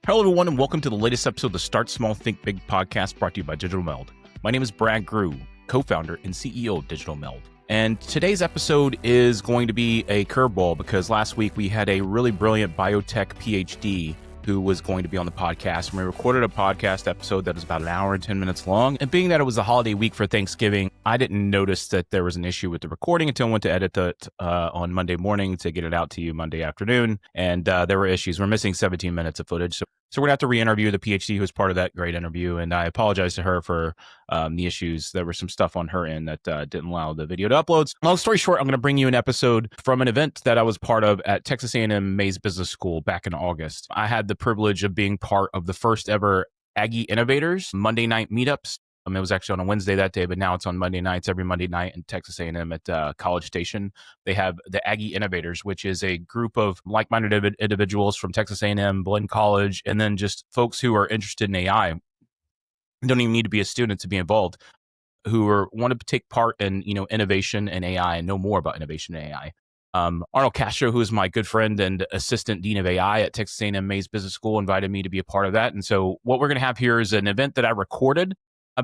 Hello, everyone, and welcome to the latest episode of the Start Small, Think Big podcast brought to you by Digital Meld. My name is Brad Groux, co-founder and CEO of Digital Meld. And today's episode is going to be a curveball because last week we had a really brilliant biotech PhD who was going to be on the podcast. And we recorded a podcast episode that was about an hour and 10 minutes long. And being that it was a holiday week for Thanksgiving, I didn't notice that there was an issue with the recording until I went to edit it on Monday morning to get it out to you Monday afternoon. And there were issues. We're missing 17 minutes of footage. So we're going to have to re-interview the PhD who was part of that great interview. And I apologize to her for the issues. There was some stuff on her end that didn't allow the video to upload. Long story short, I'm going to bring you an episode from an event that I was part of at Texas A&M Mays Business School back in August. I had the privilege of being part of the first ever Aggie Innovators Monday night meetups. It was actually on a Wednesday that day, but now it's on Monday nights, every Monday night in Texas A&M at College Station. They have the Aggie Innovators, which is a group of like-minded individuals from Texas A&M, Blinn College, and then just folks who are interested in AI. You don't even need to be a student to be involved, who want to take part in innovation and AI and know more about innovation and AI. Arnold Castro, who is my good friend and assistant dean of AI at Texas A&M Mays Business School, invited me to be a part of that. And so what we're going to have here is an event that I recorded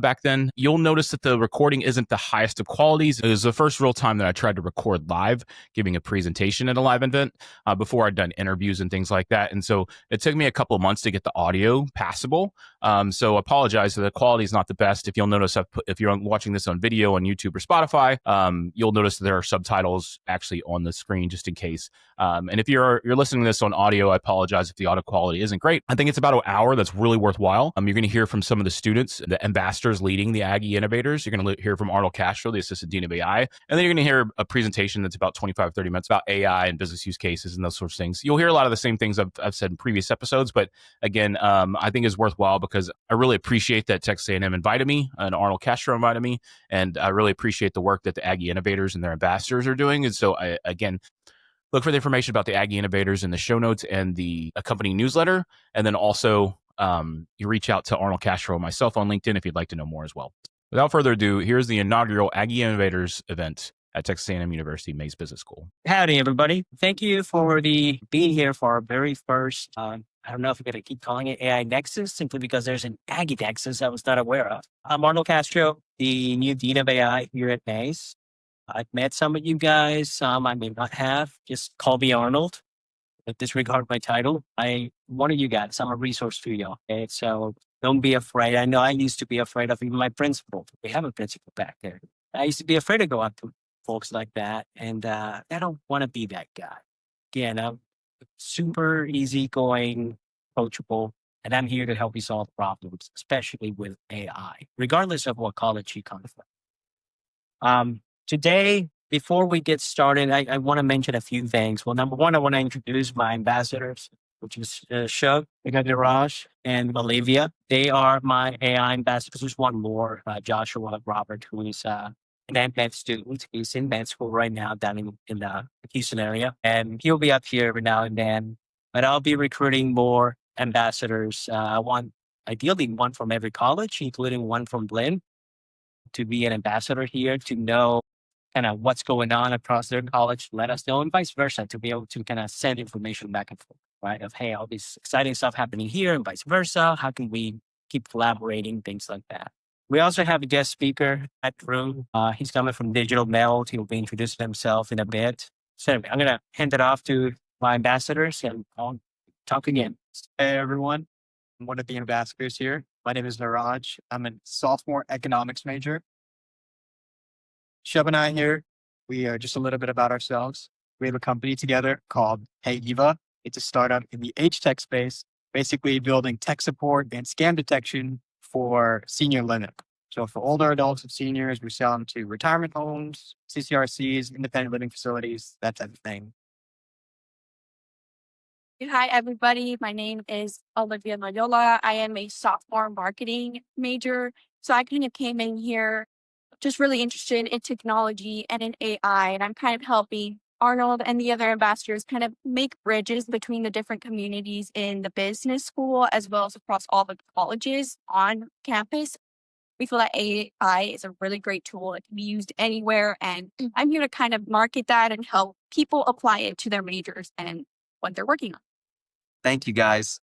back then. You'll notice that the recording isn't the highest of qualities. It was the first real time that I tried to record live, giving a presentation at a live event before I'd done interviews and things like that. And so it took me a couple of months to get the audio passable. So I apologize that the quality is not the best. If you'll notice, if you're watching this on video on YouTube or Spotify, you'll notice that there are subtitles actually on the screen just in case. And if you're listening to this on audio, I apologize if the audio quality isn't great. I think it's about an hour that's really worthwhile. You're going to hear from some of the students, the ambassadors leading the Aggie Innovators. You're going to hear from Arnold Castro, the assistant dean of AI. And then you're going to hear a presentation that's about 25, 30 minutes about AI and business use cases and those sorts of things. You'll hear a lot of the same things I've said in previous episodes, but again, I think it's worthwhile because I really appreciate that Texas A&M invited me and Arnold Castro invited me. And I really appreciate the work that the Aggie Innovators and their ambassadors are doing. And so again, look for the information about the Aggie Innovators in the show notes and the accompanying newsletter. And then also you reach out to Arnold Castro and myself on LinkedIn if you'd like to know more as well. Without further ado, here's the inaugural Aggie Innovators event at Texas A&M University Mays Business School. Howdy, everybody. Thank you for being here for our very first, I don't know if we're going to keep calling it AI Nexus, simply because there's an Aggie Nexus I was not aware of. I'm Arnold Castro, the new Dean of AI here at Mays. I've met some of you guys, some I may not have. Just call me Arnold. Disregard my title. I'm one of you guys. I'm a resource for you. Okay? So don't be afraid. I know I used to be afraid of even my principal. We have a principal back there. I used to be afraid to go up to folks like that. And I don't want to be that guy. Again, I'm super easygoing, approachable, and I'm here to help you solve problems, especially with AI, regardless of what college you come from. Today, before we get started, I want to mention a few things. Well, number one, I want to introduce my ambassadors, which is Shug, Raj, and Olivia. They are my AI ambassadors. There's one more, Joshua Robert, who is an med student. He's in med school right now down in the Houston area. And he'll be up here every now and then. But I'll be recruiting more ambassadors. I want ideally one from every college, including one from Blinn, to be an ambassador here, to know kind of what's going on across their college, let us know, and vice versa, to be able to kind of send information back and forth, right? Of, hey, all this exciting stuff happening here and vice versa. How can we keep collaborating, things like that. We also have a guest speaker at Groux. He's coming from Digital Meld. He'll be introducing himself in a bit. So anyway, I'm going to hand it off to my ambassadors and I'll talk again. Hey, everyone. I'm one of the ambassadors here. My name is Niraj. I'm a sophomore economics major. Shub and I here, we are just a little bit about ourselves. We have a company together called Hey Eva. It's a startup in the H-Tech space, basically building tech support and scam detection for senior living. So for older adults and seniors, we sell them to retirement homes, CCRCs, independent living facilities, that type of thing. Hi, everybody. My name is Olivia Mayola. I am a sophomore marketing major. So I kind of came in here just really interested in technology and in AI. And I'm kind of helping Arnold and the other ambassadors kind of make bridges between the different communities in the business school, as well as across all the colleges on campus. We feel that AI is a really great tool. It can be used anywhere. And I'm here to kind of market that and help people apply it to their majors and what they're working on. Thank you, guys.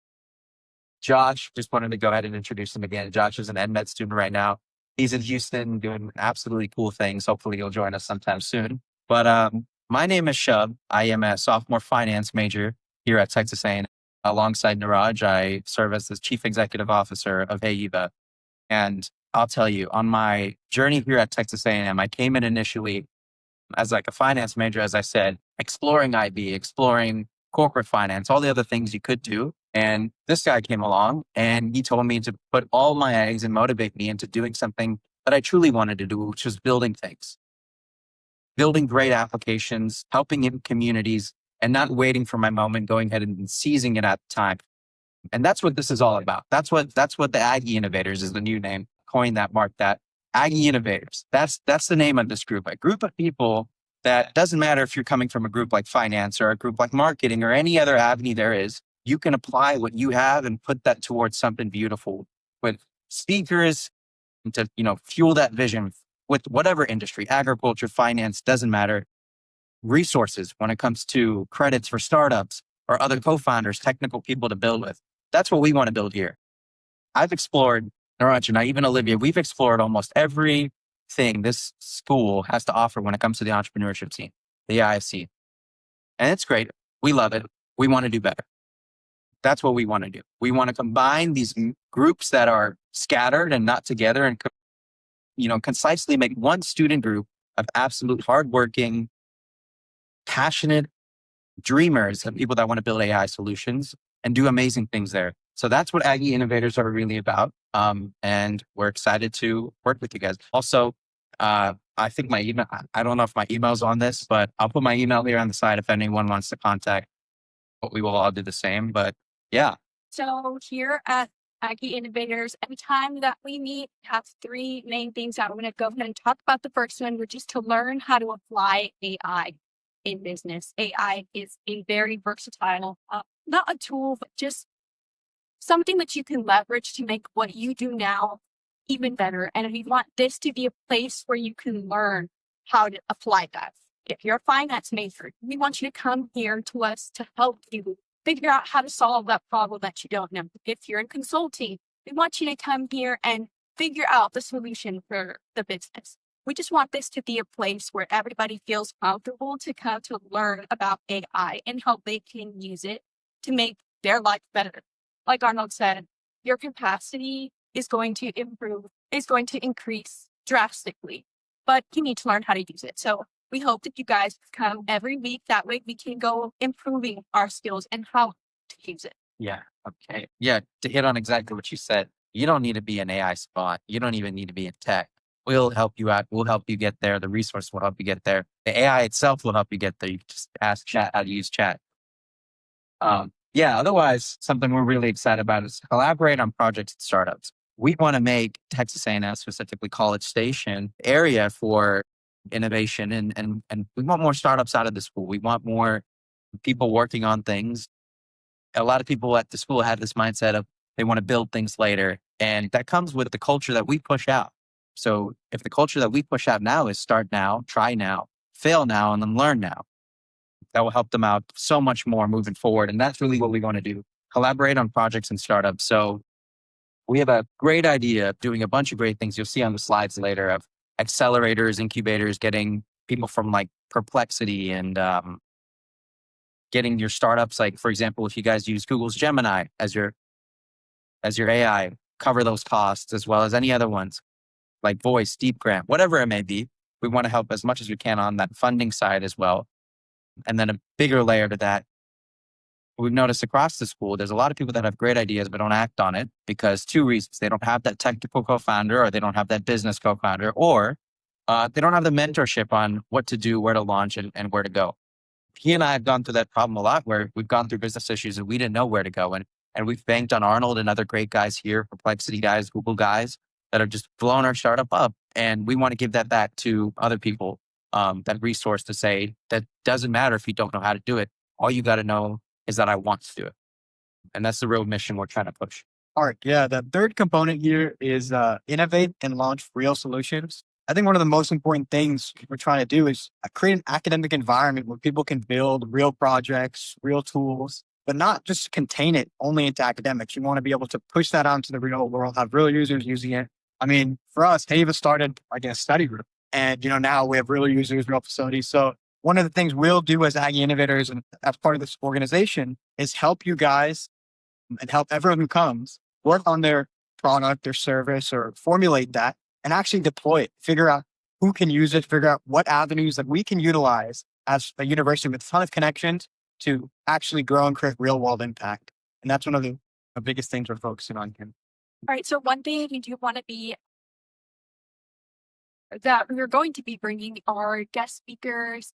Josh, just wanted to go ahead and introduce him again. Josh is an EdMed student right now. He's in Houston doing absolutely cool things. Hopefully he'll join us sometime soon. But my name is Shub. I am a sophomore finance major here at Texas A&M. Alongside Niraj, I serve as the chief executive officer of AIVA. And I'll tell you, on my journey here at Texas A&M, I came in initially as like a finance major, as I said, exploring IB, exploring corporate finance, all the other things you could do. And this guy came along and he told me to put all my eggs and motivate me into doing something that I truly wanted to do, which was building things, building great applications, helping in communities, and not waiting for my moment, going ahead and seizing it at the time. And that's what this is all about. That's what the Aggie Innovators is the new name. Coined that, mark that. Aggie Innovators. That's the name of this group. A group of people that doesn't matter if you're coming from a group like finance or a group like marketing or any other avenue there is, you can apply what you have and put that towards something beautiful with speakers to, fuel that vision with whatever industry, agriculture, finance, doesn't matter. Resources when it comes to credits for startups or other co-founders, technical people to build with. That's what we want to build here. I've explored, Niraj and I, even Olivia, we've explored almost everything this school has to offer when it comes to the entrepreneurship scene, the IFC. And it's great. We love it. We want to do better. That's what we want to do. We want to combine these groups that are scattered and not together and, concisely make one student group of absolute hardworking, passionate dreamers and people that want to build AI solutions and do amazing things there. So that's what Aggie Innovators are really about. And we're excited to work with you guys. Also, I think my email, I don't know if my email's on this, but I'll put my email here on the side if anyone wants to contact. But we will all do the same. But yeah. So here at Aggie Innovators, every time that we meet, we have three main things that we're going to go ahead and talk about. The first one, which is to learn how to apply AI in business. AI is a very versatile, not a tool, but just something that you can leverage to make what you do now even better. And we want this to be a place where you can learn how to apply that. If you're a finance major, we want you to come here to us to help you figure out how to solve that problem that you don't know. If you're in consulting, we want you to come here and figure out the solution for the business. We just want this to be a place where everybody feels comfortable to come to learn about AI and how they can use it to make their life better. Like Arnold said, your capacity is going to improve, is going to increase drastically, but you need to learn how to use it. So we hope that you guys come every week. That way we can go improving our skills and how to use it. Yeah. Okay. Yeah. To hit on exactly what you said, you don't need to be an AI spot. You don't even need to be in tech. We'll help you out. We'll help you get there. The resource will help you get there. The AI itself will help you get there. You just ask chat how to use chat. Otherwise, something we're really excited about is collaborate on projects and startups. We want to make Texas A&M, specifically College Station, area for innovation and we want more startups out of the school. We want more people working on things. A lot of people at the school have this mindset of they want to build things later. And that comes with the culture that we push out. So if the culture that we push out now is start now, try now, fail now, and then learn now, that will help them out so much more moving forward. And that's really what we want to do. Collaborate on projects and startups. So we have a great idea of doing a bunch of great things. You'll see on the slides later of accelerators, incubators, getting people from like Perplexity and getting your startups. Like, for example, if you guys use Google's Gemini as your AI, cover those costs as well as any other ones like Voice, Deep Grant, whatever it may be. We want to help as much as we can on that funding side as well. And then a bigger layer to that, we've noticed across the school, there's a lot of people that have great ideas but don't act on it because two reasons. They don't have that technical co-founder, or they don't have that business co-founder, or they don't have the mentorship on what to do, where to launch, and where to go. He and I have gone through that problem a lot where we've gone through business issues and we didn't know where to go. And we've banked on Arnold and other great guys here, Perplexity guys, Google guys, that have just blown our startup up. And we want to give that back to other people, that resource to say that doesn't matter if you don't know how to do it. All you got to know is that I want to do it. And that's the real mission we're trying to push. All right. Yeah. The third component here is innovate and launch real solutions. I think one of the most important things we're trying to do is create an academic environment where people can build real projects, real tools, but not just contain it only into academics. You want to be able to push that out into the real world, have real users using it. I mean, for us, Hava started like a study group, and now we have real users, real facilities. So one of the things we'll do as Aggie Innovators and as part of this organization is help you guys and help everyone who comes work on their product or service or formulate that and actually deploy it, figure out who can use it, figure out what avenues that we can utilize as a university with a ton of connections to actually grow and create real world impact. And that's one of the biggest things we're focusing on here. All right. So one thing you do want to be that we're going to be bringing our guest speakers,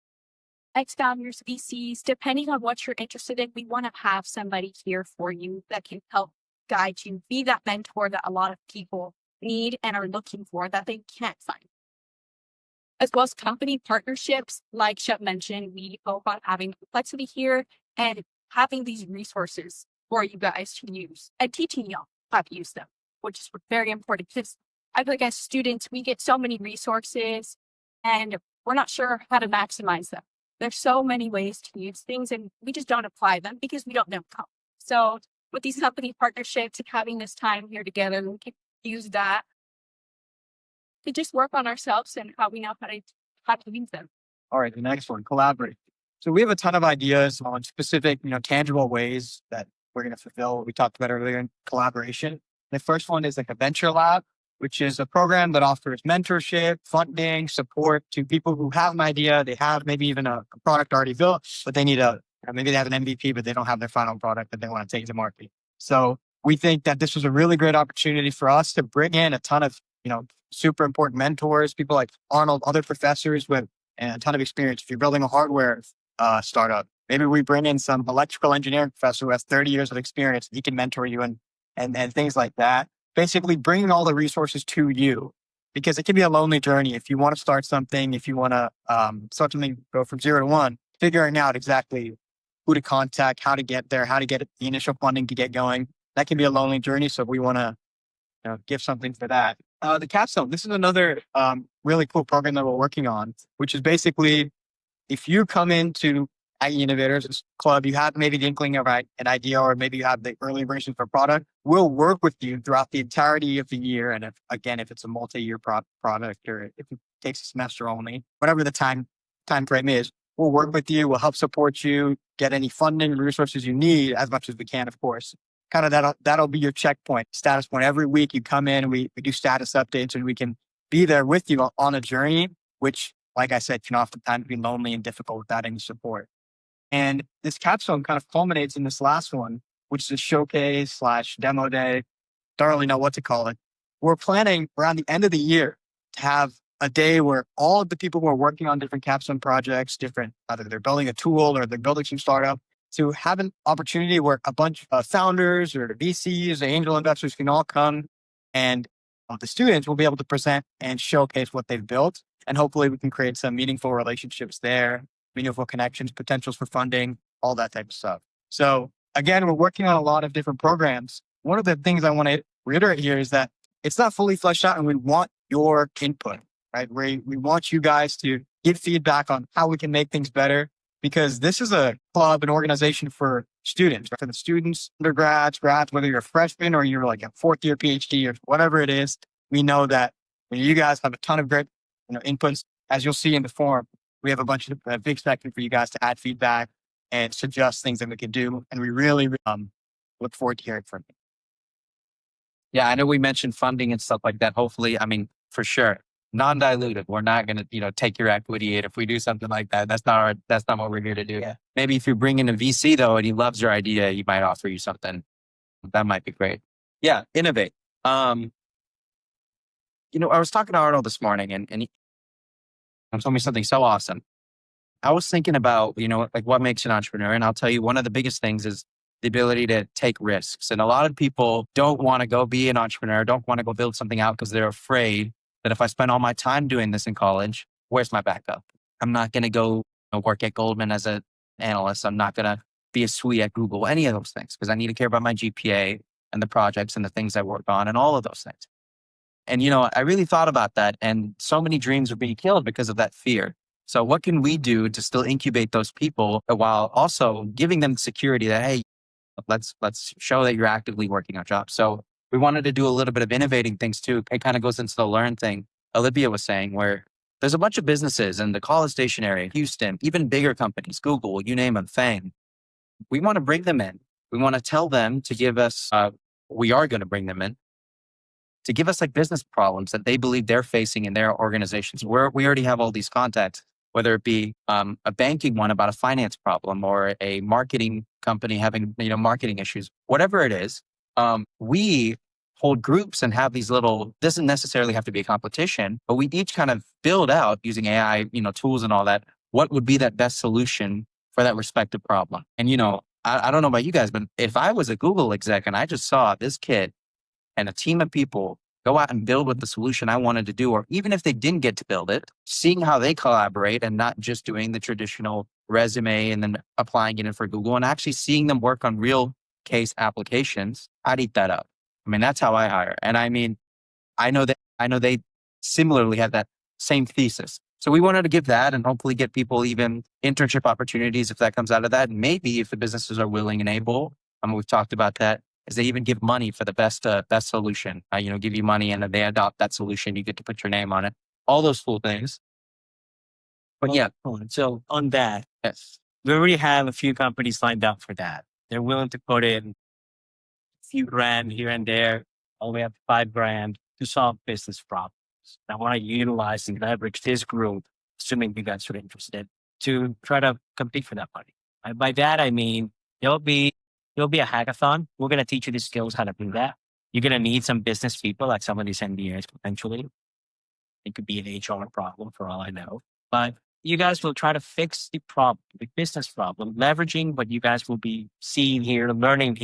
ex-founders, VCs, depending on what you're interested in. We want to have somebody here for you that can help guide you, be that mentor that a lot of people need and are looking for that they can't find. As well as company partnerships, like Shep mentioned, we hope on having complexity here and having these resources for you guys to use and teaching y'all how to use them, which is very important because I feel like as students, we get so many resources and we're not sure how to maximize them. There's so many ways to use things and we just don't apply them because we don't know how. So with these company partnerships and having this time here together, we can use that to just work on ourselves and how we know how to use them. All right, the next one, collaborate. So we have a ton of ideas on specific, tangible ways that we're going to fulfill what we talked about earlier in collaboration. The first one is like a venture lab, which is a program that offers mentorship, funding, support to people who have an idea. They have maybe even a product already built, but they need maybe they have an MVP, but they don't have their final product that they want to take to market. So we think that this was a really great opportunity for us to bring in a ton of, super important mentors, people like Arnold, other professors with a ton of experience. If you're building a hardware startup, maybe we bring in some electrical engineering professor who has 30 years of experience. He can mentor you and things like that. Basically bringing all the resources to you, because it can be a lonely journey. If you want to start something, if you want to start something, go from 0 to 1, figuring out exactly who to contact, how to get there, how to get the initial funding to get going, that can be a lonely journey. So we want to give something for that. The Capstone, this is another really cool program that we're working on, which is basically if you come into Aggie Innovators Club, you have maybe the inkling of an idea, or maybe you have the early version for a product. We'll work with you throughout the entirety of the year. And if it's a multi-year product or if it takes a semester only, whatever the time frame is, we'll work with you. We'll help support you, get any funding and resources you need as much as we can, of course. Kind of that'll be your checkpoint, status point. Every week you come in, we do status updates and we can be there with you on a journey, which, like I said, can oftentimes be lonely and difficult without any support. And this capstone kind of culminates in this last one, which is a showcase / demo day. Don't really know what to call it. We're planning around the end of the year to have a day where all of the people who are working on different capstone projects, either they're building a tool or they're building some startup, to have an opportunity where a bunch of founders or VCs or angel investors can all come, and the students will be able to present and showcase what they've built. And hopefully we can create some meaningful relationships there, meaningful connections, potentials for funding, all that type of stuff. So again, we're working on a lot of different programs. One of the things I want to reiterate here is that it's not fully fleshed out and we want your input, right? We want you guys to give feedback on how we can make things better, because this is a club, an organization for students, right? For the students, undergrads, grads, whether you're a freshman or you're like a 4th year PhD or whatever it is. We know that you guys have a ton of great inputs. As you'll see in the form, we have a bunch of big spectrum for you guys to add feedback and suggest things that we can do. And we really look forward to hearing from you. Yeah, I know we mentioned funding and stuff like that. Hopefully, for sure, non-dilutive. We're not going to take your equity. And if we do something like that, that's not what we're here to do. Yeah. Maybe if you bring in a VC though, and he loves your idea, he might offer you something. That might be great. Yeah, innovate. I was talking to Arnold this morning and he told me something so awesome. I was thinking about, like what makes an entrepreneur. And I'll tell you, one of the biggest things is the ability to take risks. And a lot of people don't want to go be an entrepreneur, don't want to go build something out because they're afraid that if I spend all my time doing this in college, where's my backup? I'm not going to go work at Goldman as an analyst. I'm not going to be a SWE at Google, any of those things, because I need to care about my GPA and the projects and the things I work on and all of those things. And, I really thought about that, and so many dreams are being killed because of that fear. So what can we do to still incubate those people while also giving them security that, hey, let's show that you're actively working on jobs. So we wanted to do a little bit of innovating things too. It kind of goes into the learn thing Olivia was saying, where there's a bunch of businesses in the College Station area, Houston, even bigger companies, Google, you name them, Fang. We want to bring them in. We want to tell them to give us, we are going to bring them in to give us like business problems that they believe they're facing in their organizations. We already have all these contacts, whether it be a banking one about a finance problem or a marketing company having, marketing issues, whatever it is. We hold groups and have these little, doesn't necessarily have to be a competition, but we each kind of build out using AI, tools and all that, what would be that best solution for that respective problem. And, I don't know about you guys, but if I was a Google exec and I just saw this kid and a team of people go out and build with the solution I wanted to do, or even if they didn't get to build it, seeing how they collaborate and not just doing the traditional resume and then applying it in for Google and actually seeing them work on real case applications, I'd eat that up. I mean, that's how I hire. And I mean, I know they similarly have that same thesis. So we wanted to give that and hopefully get people even internship opportunities if that comes out of that. And maybe if the businesses are willing and able, we've talked about that, is they even give money for the best solution. Give you money and then they adopt that solution. You get to put your name on it. All those cool things. But yeah. So on that, Yes. we already have a few companies lined up for that. They're willing to put in a few grand here and there, all the way up to $5,000 to solve business problems. I want to utilize and leverage this group, assuming you guys are interested, to try to compete for that money. And by that, I mean, there'll be a hackathon. We're going to teach you the skills how to do that. You're going to need some business people, like some of these NDAs potentially. It could be an HR problem for all I know. But you guys will try to fix the problem, the business problem, leveraging what you guys will be seeing here, learning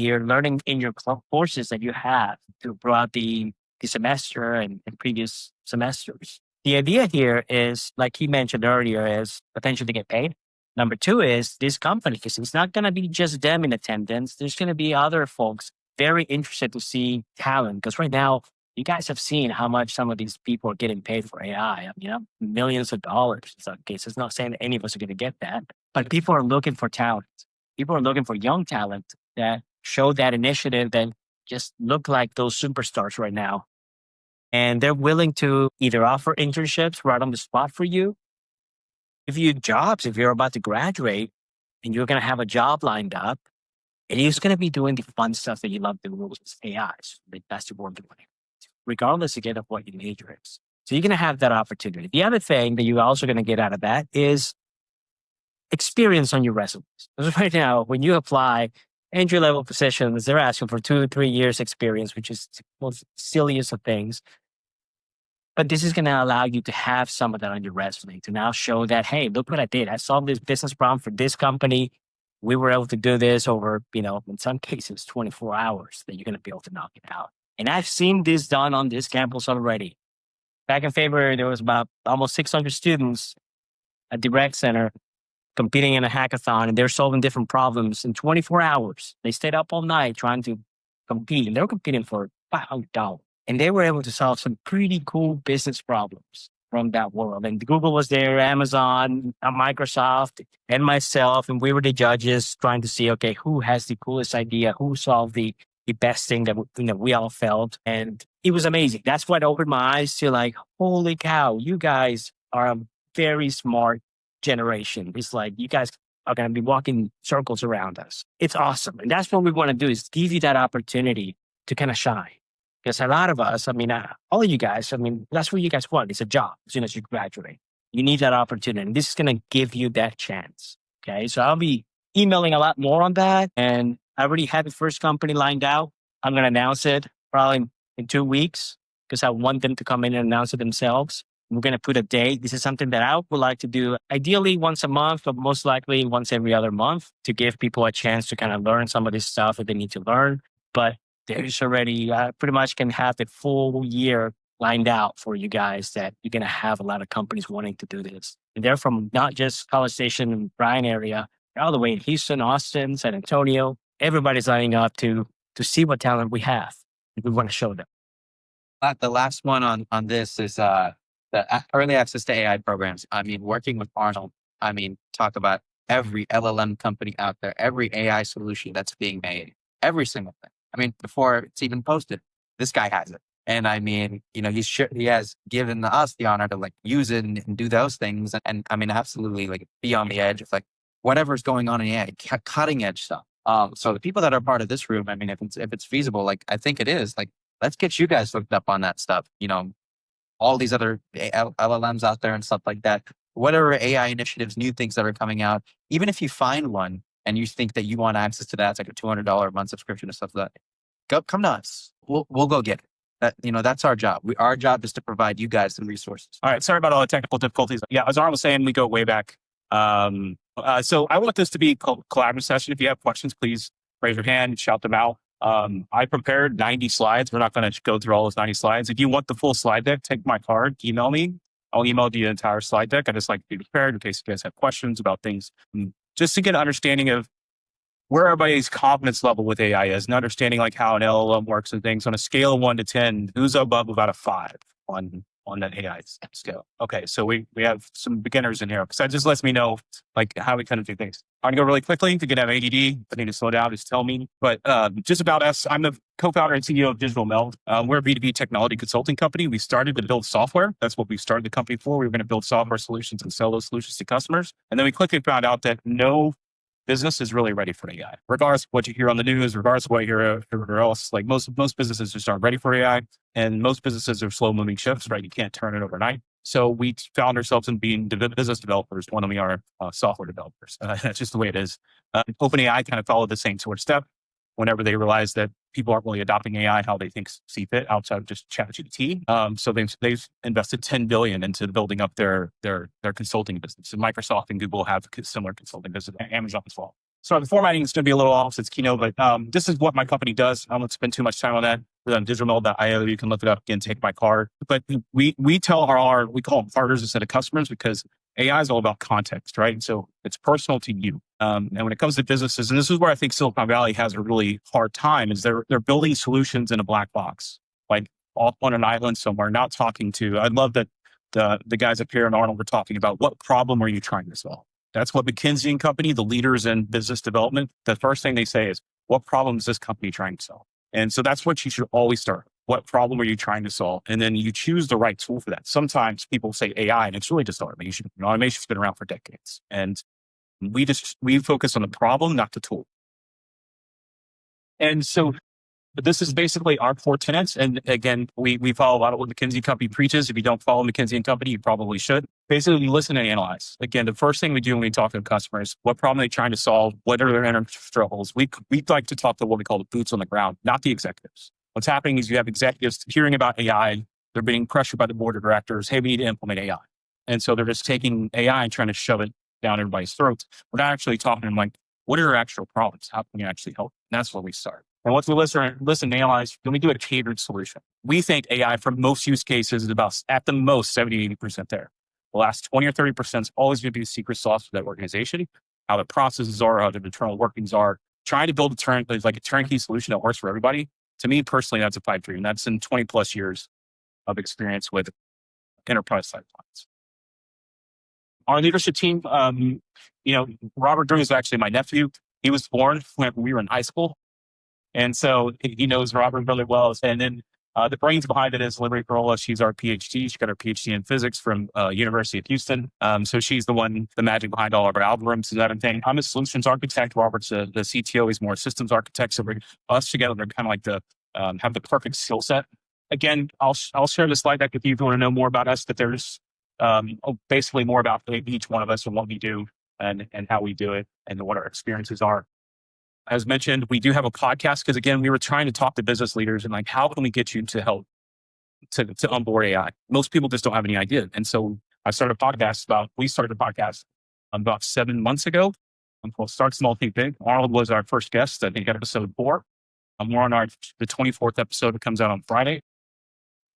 in your courses that you have throughout the semester and previous semesters. The idea here is, like he mentioned earlier, is potentially to get paid. Number two is this company, because it's not going to be just them in attendance. There's going to be other folks very interested to see talent. Because right now, you guys have seen how much some of these people are getting paid for AI. Millions of dollars in some cases. Not saying that any of us are going to get that, but people are looking for talent. People are looking for young talent that show that initiative, that just look like those superstars right now. And they're willing to either offer internships right on the spot for you, give you jobs if you're about to graduate and you're going to have a job lined up, and you're just going to be doing the fun stuff that you love doing, which is AI. So that's the work doing, regardless again of what your major is. So you're going to have that opportunity. The other thing that you're also going to get out of that is experience on your resumes. Because right now, when you apply entry-level positions, they're asking for 2 or 3 years experience, which is the most silliest of things. But this is going to allow you to have some of that on your resume to now show that, hey, look what I did. I solved this business problem for this company. We were able to do this over, in some cases, 24 hours that you're going to be able to knock it out. And I've seen this done on this campus already. Back in February, there was about almost 600 students at the rec center competing in a hackathon, and they're solving different problems in 24 hours. They stayed up all night trying to compete, and they were competing for $500. And they were able to solve some pretty cool business problems from that world. And Google was there, Amazon, Microsoft, and myself, and we were the judges trying to see, okay, who has the coolest idea, who solved the best thing that we all felt. And it was amazing. That's what opened my eyes to like, holy cow, you guys are a very smart generation. It's like you guys are going to be walking circles around us. It's awesome. And that's what we want to do, is give you that opportunity to kind of shine. Because a lot of us, all of you guys, that's what you guys want. It's a job as soon as you graduate. You need that opportunity. And this is going to give you that chance. Okay. So I'll be emailing a lot more on that. And I already have the first company lined out. I'm going to announce it probably in 2 weeks because I want them to come in and announce it themselves. We're going to put a date. This is something that I would like to do ideally once a month, but most likely once every other month to give people a chance to kind of learn some of this stuff that they need to learn. But there's already pretty much can have the full year lined out for you guys that you're going to have a lot of companies wanting to do this. And they're from not just College Station and Bryan area, all the way in Houston, Austin, San Antonio. Everybody's lining up to see what talent we have. We want to show them. The last one on this is the early access to AI programs. Working with Arnold, talk about every LLM company out there, every AI solution that's being made. every single thing. I mean, before it's even posted, this guy has it. And I mean, he has given us the honor to like use it and do those things. And I mean, absolutely like be on the edge of like whatever's going on in AI, cutting edge stuff. So the people that are part of this room, I mean, if it's feasible, like I think it is, like let's get you guys hooked up on that stuff. All these other LLMs out there and stuff like that. Whatever AI initiatives, new things that are coming out, even if you find one and you think that you want access to that, it's like a $200 a month subscription or stuff like that. Come to us. We'll go get it. That's our job. Our job is to provide you guys some resources. All right. Sorry about all the technical difficulties. Yeah, as Arnold was saying, we go way back. So I want this to be a collaborative session. If you have questions, please raise your hand, shout them out. I prepared 90 slides. We're not going to go through all those 90 slides. If you want the full slide deck, take my card, email me. I'll email you the entire slide deck. I just like to be prepared in case you guys have questions about things, just to get an understanding of where everybody's confidence level with AI is and understanding like how an LLM works and things on a scale of 1 to 10, who's above about a 5 on that AI scale. Okay. So we have some beginners in here because that just lets me know like how we kind of do things. I'm going to go really quickly. If you can have ADD, I need to slow down, just tell me. But just about us, I'm the co-founder and CEO of Digital Meld. We're a B2B technology consulting company. We started to build software. That's what we started the company for. We were going to build software solutions and sell those solutions to customers. And then we quickly found out that no business is really ready for AI. Regardless of what you hear on the news, regardless of what you hear everywhere else, like most businesses just aren't ready for AI. And most businesses are slow moving ships, right? You can't turn it overnight. So we found ourselves in being business developers when we are software developers. That's just the way it is. OpenAI kind of followed the same sort of step whenever they realized that people aren't really adopting AI how they see fit outside of just ChatGPT. So they've invested $10 billion into building up their consulting business. And Microsoft and Google have similar consulting business, Amazon as well. So the formatting is going to be a little off since Keynote, but this is what my company does. I won't spend too much time on that. Digitalmeld.io, you can look it up again, take my card. But we tell we call them partners instead of customers because AI is all about context, right? So it's personal to you. And when it comes to businesses, and this is where I think Silicon Valley has a really hard time, is they're building solutions in a black box, like off on an island somewhere, not talking to. I love that the guys up here in Arnold were talking about what problem are you trying to solve? That's what McKinsey and Company, the leaders in business development, the first thing they say is, what problem is this company trying to solve? And so that's what you should always start. What problem are you trying to solve? And then you choose the right tool for that. Sometimes people say AI, and it's really just automation. Automation's been around for decades. And we focus on the problem, not the tool. And so this is basically our core tenets. And again, we follow a lot of what McKinsey Company preaches. If you don't follow McKinsey and Company, you probably should. Basically, we listen and analyze. Again, the first thing we do when we talk to customers, what problem are they trying to solve? What are their inner struggles? We like to talk to what we call the boots on the ground, not the executives. What's happening is you have executives hearing about AI. They're being pressured by the board of directors. Hey, we need to implement AI. And so they're just taking AI and trying to shove it down everybody's throats. We're not actually talking to them like, what are your actual problems? How can you actually help? And that's where we start. And once we listen, analyze, then we do a catered solution. We think AI for most use cases is about at the most 70, 80% there. The last 20 or 30% is always going to be the secret sauce for that organization, how the processes are, how the internal workings are. Trying to build a turnkey solution that works for everybody. To me personally, that's a pipe dream. That's in 20 plus years of experience with enterprise side clients. Our leadership team, Robert Groux is actually my nephew. He was born when we were in high school. And so he knows Robert really well. And then the brains behind it is Liberty Carolla. She's our PhD. She got her PhD in physics from University of Houston. So she's the magic behind all of our algorithms and everything. I'm a solutions architect. Robert's the CTO. He's more a systems architect. So we're us together. They're kind of like have the perfect skill set. Again, I'll share the slide deck with you if you want to know more about us. That there's basically more about each one of us and what we do and how we do it and what our experiences are. As mentioned, we do have a podcast because again, we were trying to talk to business leaders and like, how can we get you to help to onboard AI? Most people just don't have any idea. And so we started a podcast about 7 months ago. Called Start Small, Think Big. Arnold was our first guest, I think episode 4. We're on the 24th episode that comes out on Friday.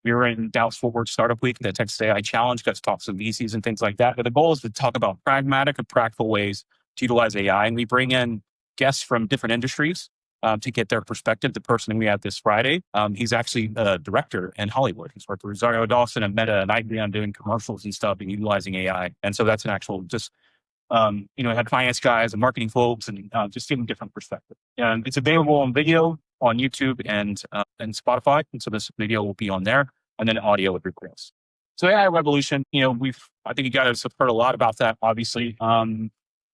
We were in Dallas Fort Worth Startup Week, the Texas AI Challenge, got to talk to some VCs and things like that. But the goal is to talk about pragmatic and practical ways to utilize AI. And we bring in guests from different industries to get their perspective. The person we had this Friday, he's actually a director in Hollywood. He's worked with Rosario Dawson and Meta and IBM doing commercials and stuff and utilizing AI. And so that's an actual just I had finance guys and marketing folks and just giving different perspective. And it's available on video on YouTube and Spotify. And so this video will be on there, and then audio everywhere else. So AI revolution, I think you guys have heard a lot about that, obviously.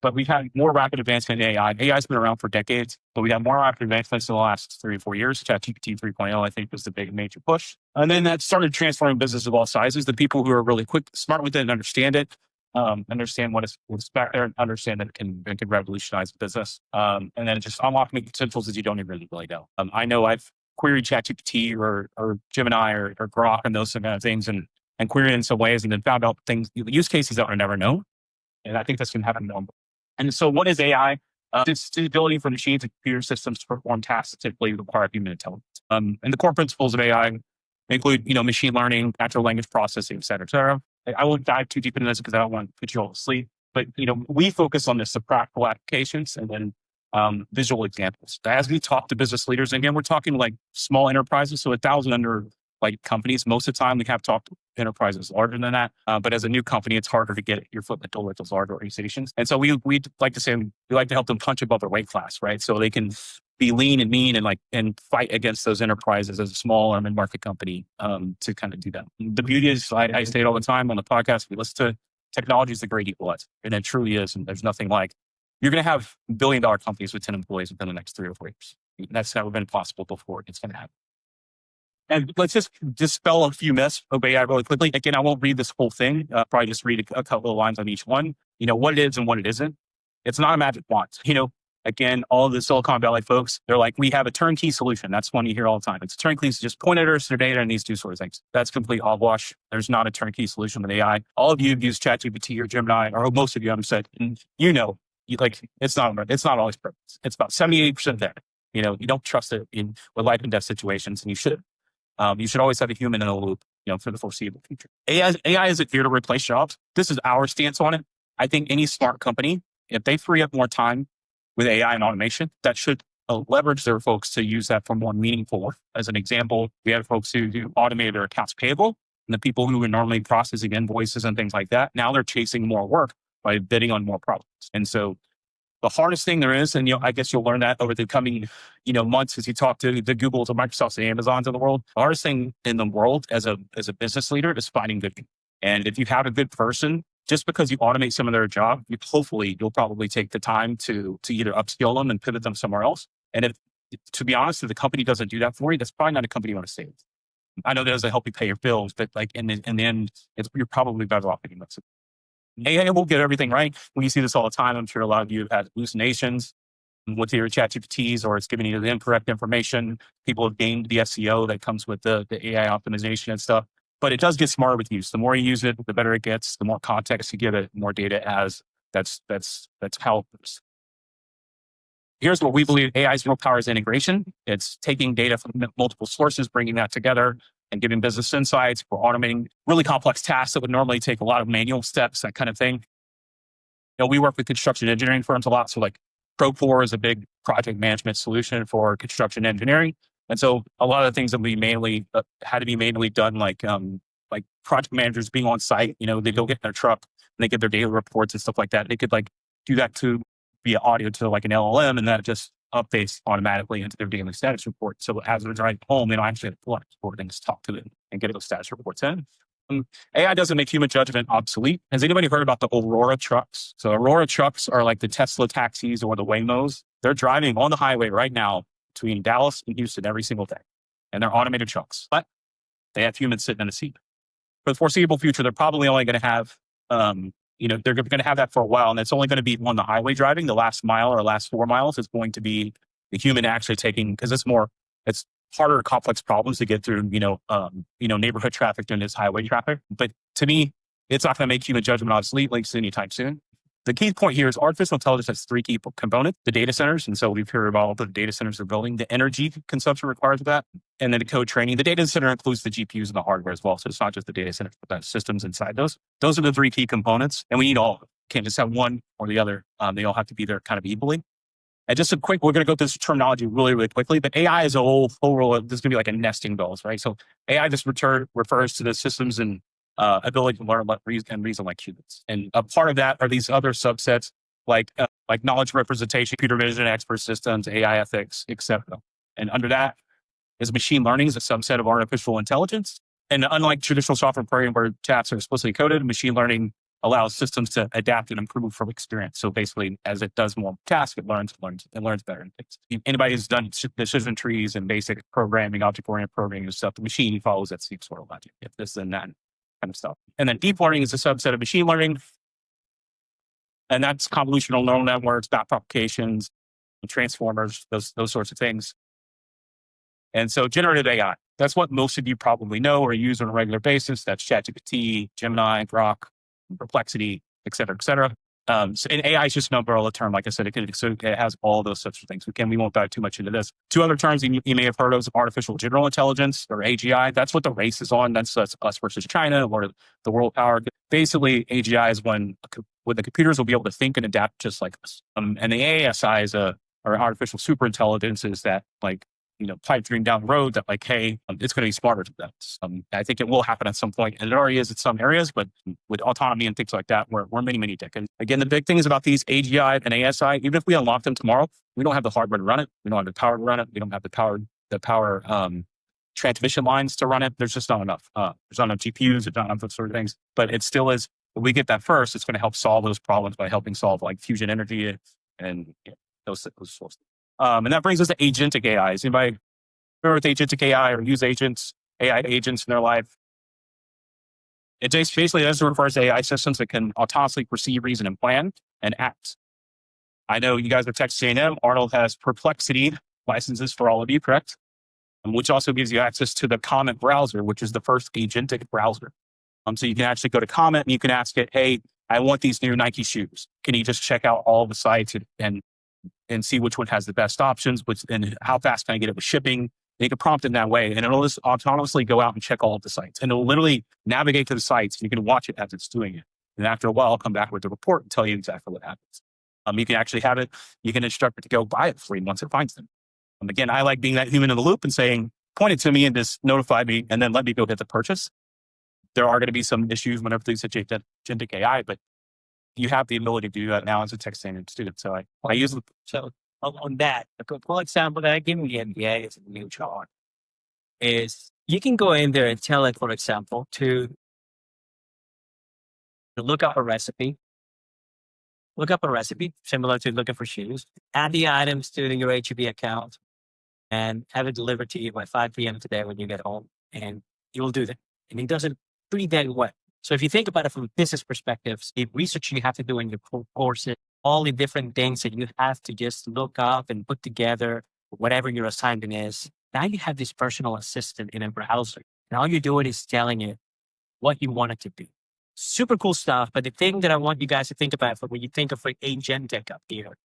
But we've had more rapid advancement in AI. AI has been around for decades, but we have more rapid advancements in the last 3 or 4 years. ChatGPT 3.0, I think, was the big major push. And then that started transforming businesses of all sizes. The people who are really quick, smart with it and understand it, understand what's back there, and understand that it can revolutionize the business. And then it just unlocking potentials that you don't even really know. I know I've queried ChatGPT or Gemini or Groux and those kind of things and queried in some ways and then found out use cases that were never known. And I think that's going to happen more. And so what is AI? It's the ability for machines and computer systems to perform tasks that typically require human intelligence. And the core principles of AI include, machine learning, natural language processing, et cetera, et cetera. I won't dive too deep into this because I don't want to put you all to sleep. But, we focus on the practical applications and then visual examples. As we talk to business leaders, and again, we're talking like small enterprises, so 1,000 under like companies. Most of the time, we have talked to enterprises larger than that. But as a new company, it's harder to get your foot in the door with those large organizations. And so we like to say, we like to help them punch above their weight class, right? So they can be lean and mean and fight against those enterprises as a small or mid-market company to kind of do that. The beauty is, I say it all the time on the podcast, we listen to technology is the great equalizer. And it truly is. And there's nothing like, you're going to have billion-dollar companies with 10 employees within the next 3 or 4 years. That's never been possible before. It's going to happen. And let's just dispel a few myths of AI really quickly. Again, I won't read this whole thing. Probably just read a couple of lines on each one. What it is and what it isn't. It's not a magic wand. Again, all of the Silicon Valley folks, they're like, we have a turnkey solution. That's one you hear all the time. It's turnkey, so just point at us their data and these two sort of things. That's complete hogwash. There's not a turnkey solution with AI. All of you have used ChatGPT or Gemini, or most of you haven't said, and it's not always perfect. It's about 78% there. You don't trust it with life and death situations, and you should. You should always have a human in the loop, for the foreseeable future. AI isn't here to replace jobs. This is our stance on it. I think any smart company, if they free up more time with AI and automation, that should leverage their folks to use that for more meaningful work. As an example, we have folks who automate their accounts payable, and the people who were normally processing invoices and things like that, now they're chasing more work by bidding on more problems. And so the hardest thing there is, and I guess you'll learn that over the coming months as you talk to the Googles, the Microsofts, the Amazons of the world. The hardest thing in the world as a business leader is finding good people. And if you have a good person, just because you automate some of their job, you'll probably take the time to either upskill them and pivot them somewhere else. And to be honest, if the company doesn't do that for you, that's probably not a company you want to stay with. I know that doesn't help you pay your bills, but in the end, you're probably better off getting that. AI will get everything right. We see this all the time. I'm sure a lot of you have had hallucinations with your ChatGPTs, or it's giving you the incorrect information. People have gained the SEO that comes with the AI optimization and stuff. But it does get smarter with use. The more you use it, the better it gets. The more context you give it, the more data it has. That's how it works. Here's what we believe AI's real power is: integration. It's taking data from multiple sources, bringing that together, and giving business insights for automating really complex tasks that would normally take a lot of manual steps, that kind of thing. We work with construction engineering firms a lot. So Pro4 is a big project management solution for construction engineering. And so a lot of the things that we mainly had to be manually done, like project managers being on site, they go get in their truck and they get their daily reports and stuff like that. They could do that via audio to an LLM, and that just updates automatically into their daily status report. So as they're driving home, they don't actually have to pull out the report and just talk to them and get those status reports in. AI doesn't make human judgment obsolete. Has anybody heard about the Aurora trucks? So Aurora trucks are like the Tesla taxis or the Waymos. They're driving on the highway right now between Dallas and Houston every single day. And they're automated trucks, but they have humans sitting in the seat. For the foreseeable future, they're probably only going to have, they're going to have that for a while. And it's only going to be on the highway driving. The last mile or last 4 miles is going to be the human actually taking, because it's harder, complex problems to get through, neighborhood traffic than it is highway traffic. But to me, it's not going to make human judgment obsolete anytime soon. The key point here is artificial intelligence has 3 key components: the data centers. And so we've heard about all the data centers they're building, the energy consumption required for that, and then the code training. The data center includes the GPUs and the hardware as well. So it's not just the data center, but the systems inside those. Those are the 3 key components. And we need all of them. Can't just have one or the other. They all have to be there kind of equally. And just we're going to go through this terminology really, really quickly, but AI is a whole role. This is going to be like a nesting dolls, right? So AI just refers to the systems and ability to learn and reason like humans. And a part of that are these other subsets like knowledge representation, computer vision, expert systems, AI ethics, etc. And under that is machine learning is a subset of artificial intelligence. And unlike traditional software programming where tasks are explicitly coded, machine learning allows systems to adapt and improve from experience. So basically, as it does more tasks, it learns better. And things. Anybody who's done decision trees and basic programming, object-oriented programming and stuff, the machine follows that same sort of logic, if this and that kind of stuff. And then deep learning is a subset of machine learning. And that's convolutional neural networks, map applications, transformers, those sorts of things. And so generative AI, that's what most of you probably know or use on a regular basis. That's ChatGPT, Gemini, Groux, Perplexity, et cetera, et cetera. And AI is just an umbrella term. Like I said, it has all those sorts of things. We won't dive too much into this. Two other terms you may have heard of: artificial general intelligence, or AGI. That's what the race is on. That's us versus China, or the world power. Basically, AGI is when the computers will be able to think and adapt just like us. And the ASI is or artificial super intelligence is that pipe down the road that hey, it's going to be smarter than that. I think it will happen at some point, and it already is in some areas, but with autonomy and things like that, we're many, many decades. Again, the big thing is about these AGI and ASI, even if we unlock them tomorrow, we don't have the hardware to run it. We don't have the power to run it. We don't have the power transmission lines to run it. There's just not enough. There's not enough GPUs, there's not enough those sort of things, but it still is. When we get that first, it's going to help solve those problems by helping solve fusion energy and those sorts. And that brings us to agentic AI. Is anybody familiar with agentic AI or use AI agents in their life? It basically refers to AI systems that can autonomously perceive, reason, and plan and act. I know you guys are Texas A&M. Arnold has Perplexity licenses for all of you, correct? Which also gives you access to the Comment browser, which is the first agentic browser. So you can actually go to Comment and you can ask it, hey, I want these new Nike shoes. Can you just check out all the sites and see which one has the best options, and how fast can I get it with shipping? And you can prompt it in that way, and it'll just autonomously go out and check all of the sites. And it'll literally navigate to the sites, and you can watch it as it's doing it. And after a while, I'll come back with the report and tell you exactly what happens. You can actually have it, you can instruct it to go buy it for you once it finds them. Again, I like being that human in the loop and saying, point it to me and just notify me, and then let me go get the purchase. There are going to be some issues whenever things such agentic AI, but you have the ability to do that now as a Texas A&M student. So I use it. So on that, a cool example that I give in the MBA is a new chart is you can go in there and tell it, for example, to look up a recipe similar to looking for shoes, add the items to your HEB account, and have it delivered to you by 5 p.m. today when you get home. And it will do that. And it does it pretty dang well. So if you think about it from a business perspective, the research you have to do in your courses, all the different things that you have to just look up and put together, whatever your assignment is, now you have this personal assistant in a browser. And all you're doing is telling it what you want it to be. Super cool stuff. But the thing that I want you guys to think about when you think of agentic up here,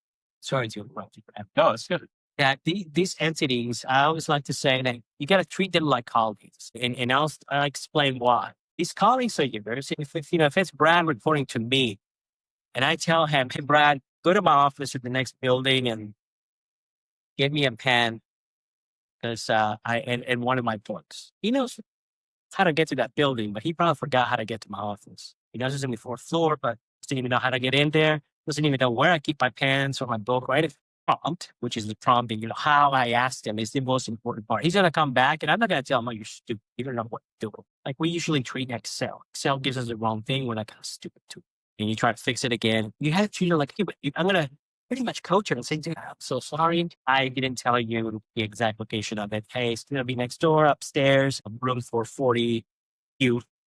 sorry to interrupt you. No, it's good. That these entities, I always like to say that you got to treat them like colleagues. And I'll explain why. These colleagues are yours. If it's Brad reporting to me and I tell him, hey, Brad, go to my office at the next building and get me a pen because and one of my books. He knows how to get to that building, but he probably forgot how to get to my office. He knows it's on the 4th floor, but doesn't even know how to get in there. Doesn't even know where I keep my pens or my book, right? Prompt, which is the prompting, how I asked him is the most important part. He's going to come back and I'm not going to tell him, oh, you're stupid. You don't know what to do. Like we usually treat Excel. Excel gives us the wrong thing. We're like, kind of stupid too. And you try to fix it again. You have to treat it like, hey, but I'm going to pretty much coach her and say, dude, I'm so sorry. I didn't tell you the exact location of it. Hey, it's going to be next door upstairs, room 440,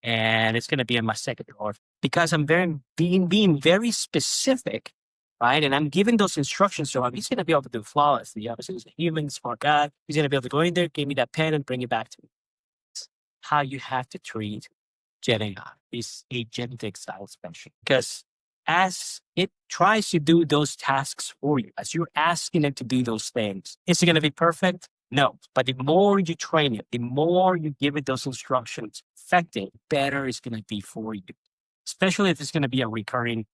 and it's going to be in my second floor. Because I'm being very specific. Right. And I'm giving those instructions to him. He's going to be able to do flawlessly. Obviously, he's a human, smart guy. He's going to be able to go in there, give me that pen and bring it back to me. That's how you have to treat Gen AI, this agentic style special. Because as it tries to do those tasks for you, as you're asking it to do those things, is it going to be perfect? No. But the more you train it, the more you give it those instructions, effective, better it's going to be for you. Especially if it's going to be a recurring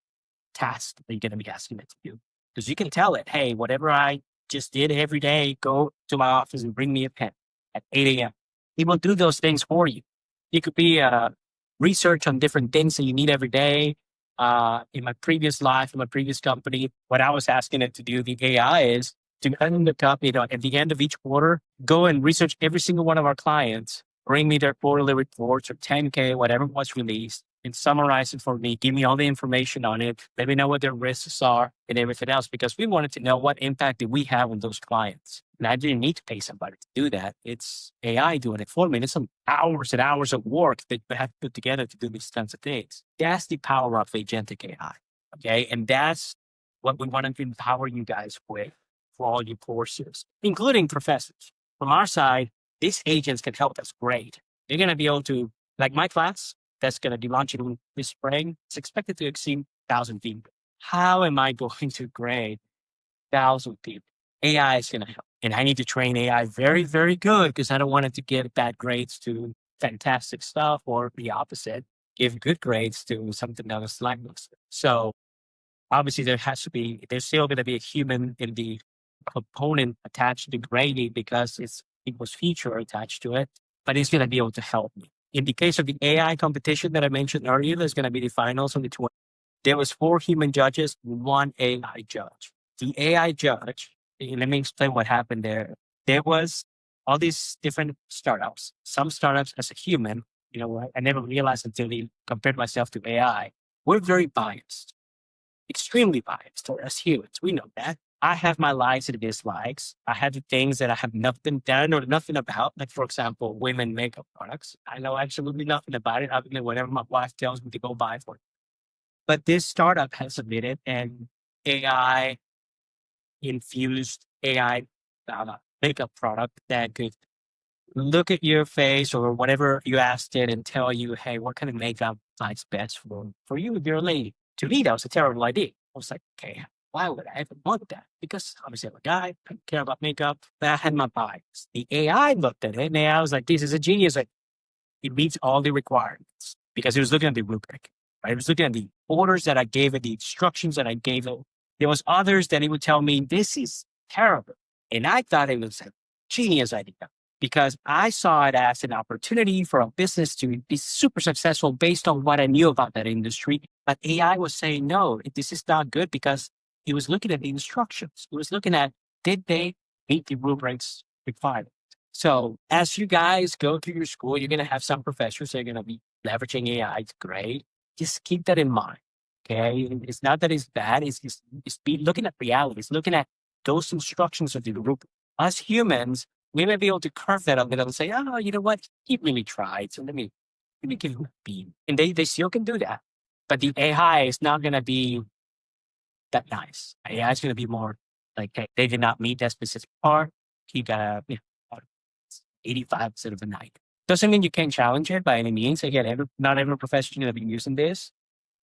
task that you're going to be asking it to do. Because you can tell it, hey, whatever I just did every day, go to my office and bring me a pen at 8 a.m. It will do those things for you. It could be research on different things that you need every day. In my previous life, in my previous company, what I was asking it to do, the AI is to look up, at the end of each quarter, go and research every single one of our clients, bring me their quarterly reports or 10K, whatever was released, and summarize it for me. Give me all the information on it. Let me know what their risks are and everything else, because we wanted to know what impact did we have on those clients. And I didn't need to pay somebody to do that. It's AI doing it for me. And it's some hours and hours of work that we have to put together to do these kinds of things. That's the power of agentic AI. Okay. And that's what we want to empower you guys with for all your courses, including professors. From our side, these agents can help us great. They're going to be able to, like my class, that's going to be launching this spring. It's expected to exceed 1,000 people. How am I going to grade 1,000 people? AI is going to help. And I need to train AI very, very good because I don't want it to get bad grades to fantastic stuff or the opposite, give good grades to something that is lackluster. So obviously there's still going to be a human in the component attached to grading because it was feature attached to it, but it's going to be able to help me. In the case of the AI competition that I mentioned earlier, there's going to be the finals on the 20th. There was 4 human judges, 1 AI judge. The AI judge, let me explain what happened there. There was all these different startups. Some startups as a human, I never realized until I compared myself to AI. We're very biased, extremely biased as humans. We know that. I have my likes and dislikes. I have the things that I have nothing done or nothing about. Like, for example, women makeup products. I know absolutely nothing about it other than whatever my wife tells me to go buy for it. But this startup has submitted an AI infused AI makeup product that could look at your face or whatever you asked it and tell you, hey, what kind of makeup likes best for you if you're a lady. To me, that was a terrible idea. I was like, okay, why would I ever want that? Because obviously I'm a guy, I don't care about makeup, but I had my bias. The AI looked at it and AI was like, this is a genius. Like, it meets all the requirements because it was looking at the rubric, right? It was looking at the orders that I gave it, the instructions that I gave it. There was others that it would tell me, this is terrible. And I thought it was a genius idea because I saw it as an opportunity for a business to be super successful based on what I knew about that industry. But AI was saying, no, this is not good because it was looking at the instructions. It was looking at, did they meet the rubrics required? So as you guys go through your school, you're going to have some professors that are going to be leveraging AI to grade. Just keep that in mind. Okay. It's not that it's bad. It's be looking at reality. It's looking at those instructions of the rubric. Us humans, we may be able to curve that a little and say, oh, you know what? He really tried. So let me give him a beam. And they still can do that. But the AI is not going to be that nice. AI is going to be more like, hey, they did not meet that specific part. He got 85% of the night. Doesn't mean you can't challenge it by any means. Again, not every profession will be using this.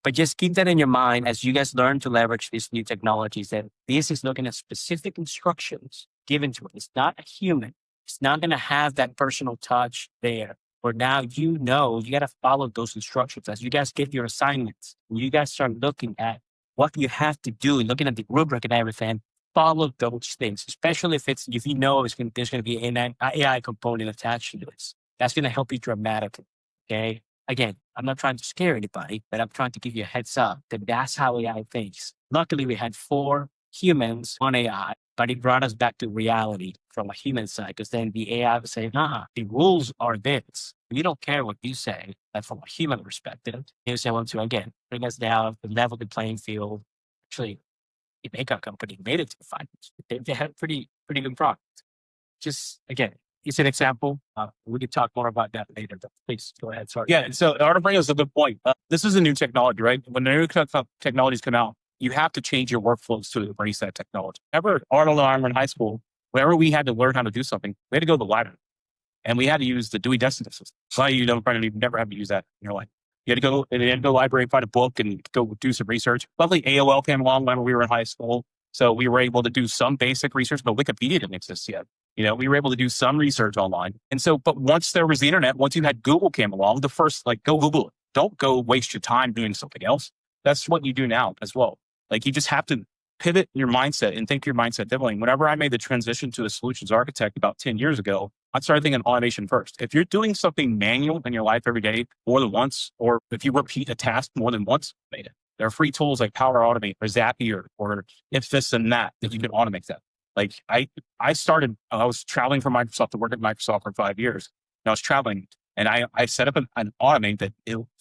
But just keep that in your mind as you guys learn to leverage these new technologies, that this is looking at specific instructions given to it. It's not a human. It's not going to have that personal touch there. Where now you got to follow those instructions as you guys get your assignments. And you guys start looking at what you have to do and looking at the rubric and everything. Follow those things, especially if there's going to be an AI component attached to this. That's going to help you dramatically. Okay. Again, I'm not trying to scare anybody, but I'm trying to give you a heads up that that's how AI thinks. Luckily, we had 4 humans on AI, but it brought us back to reality from a human side because then the AI was saying, the rules are this. We don't care what you say, but from a human perspective, he was able to, again, bring us down, level the playing field. Actually, the makeup company made it to the finals. They had pretty good product. Just, again, it's an example. We could talk more about that later, but please go ahead. Sorry. Yeah. So Entrepreneurial is a good point. This is a new technology, right? When new technologies come out, you have to change your workflows to embrace that technology. Remember, Arnold and I were in high school, whenever we had to learn how to do something, we had to go to the library and we had to use the Dewey Decimal System. So you probably never have to use that in your life. You had to go to the library, find a book and go do some research. Luckily, AOL came along when we were in high school. So we were able to do some basic research, but Wikipedia didn't exist yet. We were able to do some research online. And so, but once there was the internet, once you had Google came along, the first, go Google it. Don't go waste your time doing something else. That's what you do now as well. You just have to pivot your mindset and think your mindset differently. Whenever I made the transition to a solutions architect about 10 years ago, I started thinking automation first. If you're doing something manual in your life every day more than once, or if you repeat a task more than once, automate it. There are free tools like Power Automate or Zapier or if this and that you can automate that. Like I was traveling for Microsoft to work at Microsoft for 5 years. And I was traveling and I set up an automate that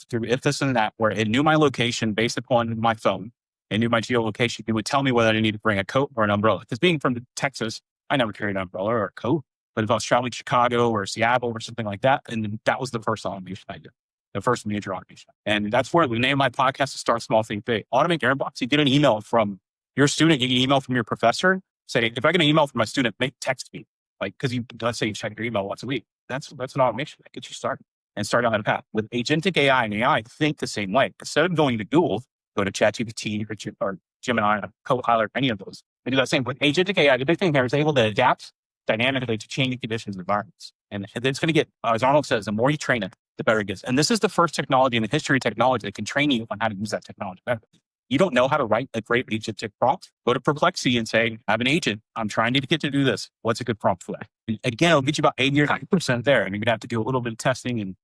through if this and that, where it knew my location based upon my phone. It knew my geolocation. It would tell me whether I needed to bring a coat or an umbrella. Because being from Texas, I never carried an umbrella or a coat. But if I was traveling to Chicago or Seattle or something like that, and that was the first automation I did, the first major automation. And that's where the name of my podcast is Start Small, Think Big. Automate your inbox. You get an email from your student, you get an email from your professor. Say, if I get an email from my student, text me. Like, because let's say you check your email once a week. That's an automation that gets you started and start on that path. With Agentic AI and AI, think the same way. Instead of going to Google, go to ChatGPT or Gemini, Copilot, any of those. They do that same with Agentic AI. The big thing here is able to adapt dynamically to changing conditions and environments. And it's going to get, as Arnold says, the more you train it, the better it gets. And this is the first technology in the history of technology that can train you on how to use that technology better. You don't know how to write a great agentic prompt? Go to Perplexity and say, I have an agent. I'm trying to get to do this. What's a good prompt for that? And again, it'll get you about 80 or 90% there. And you're going to have to do a little bit of testing and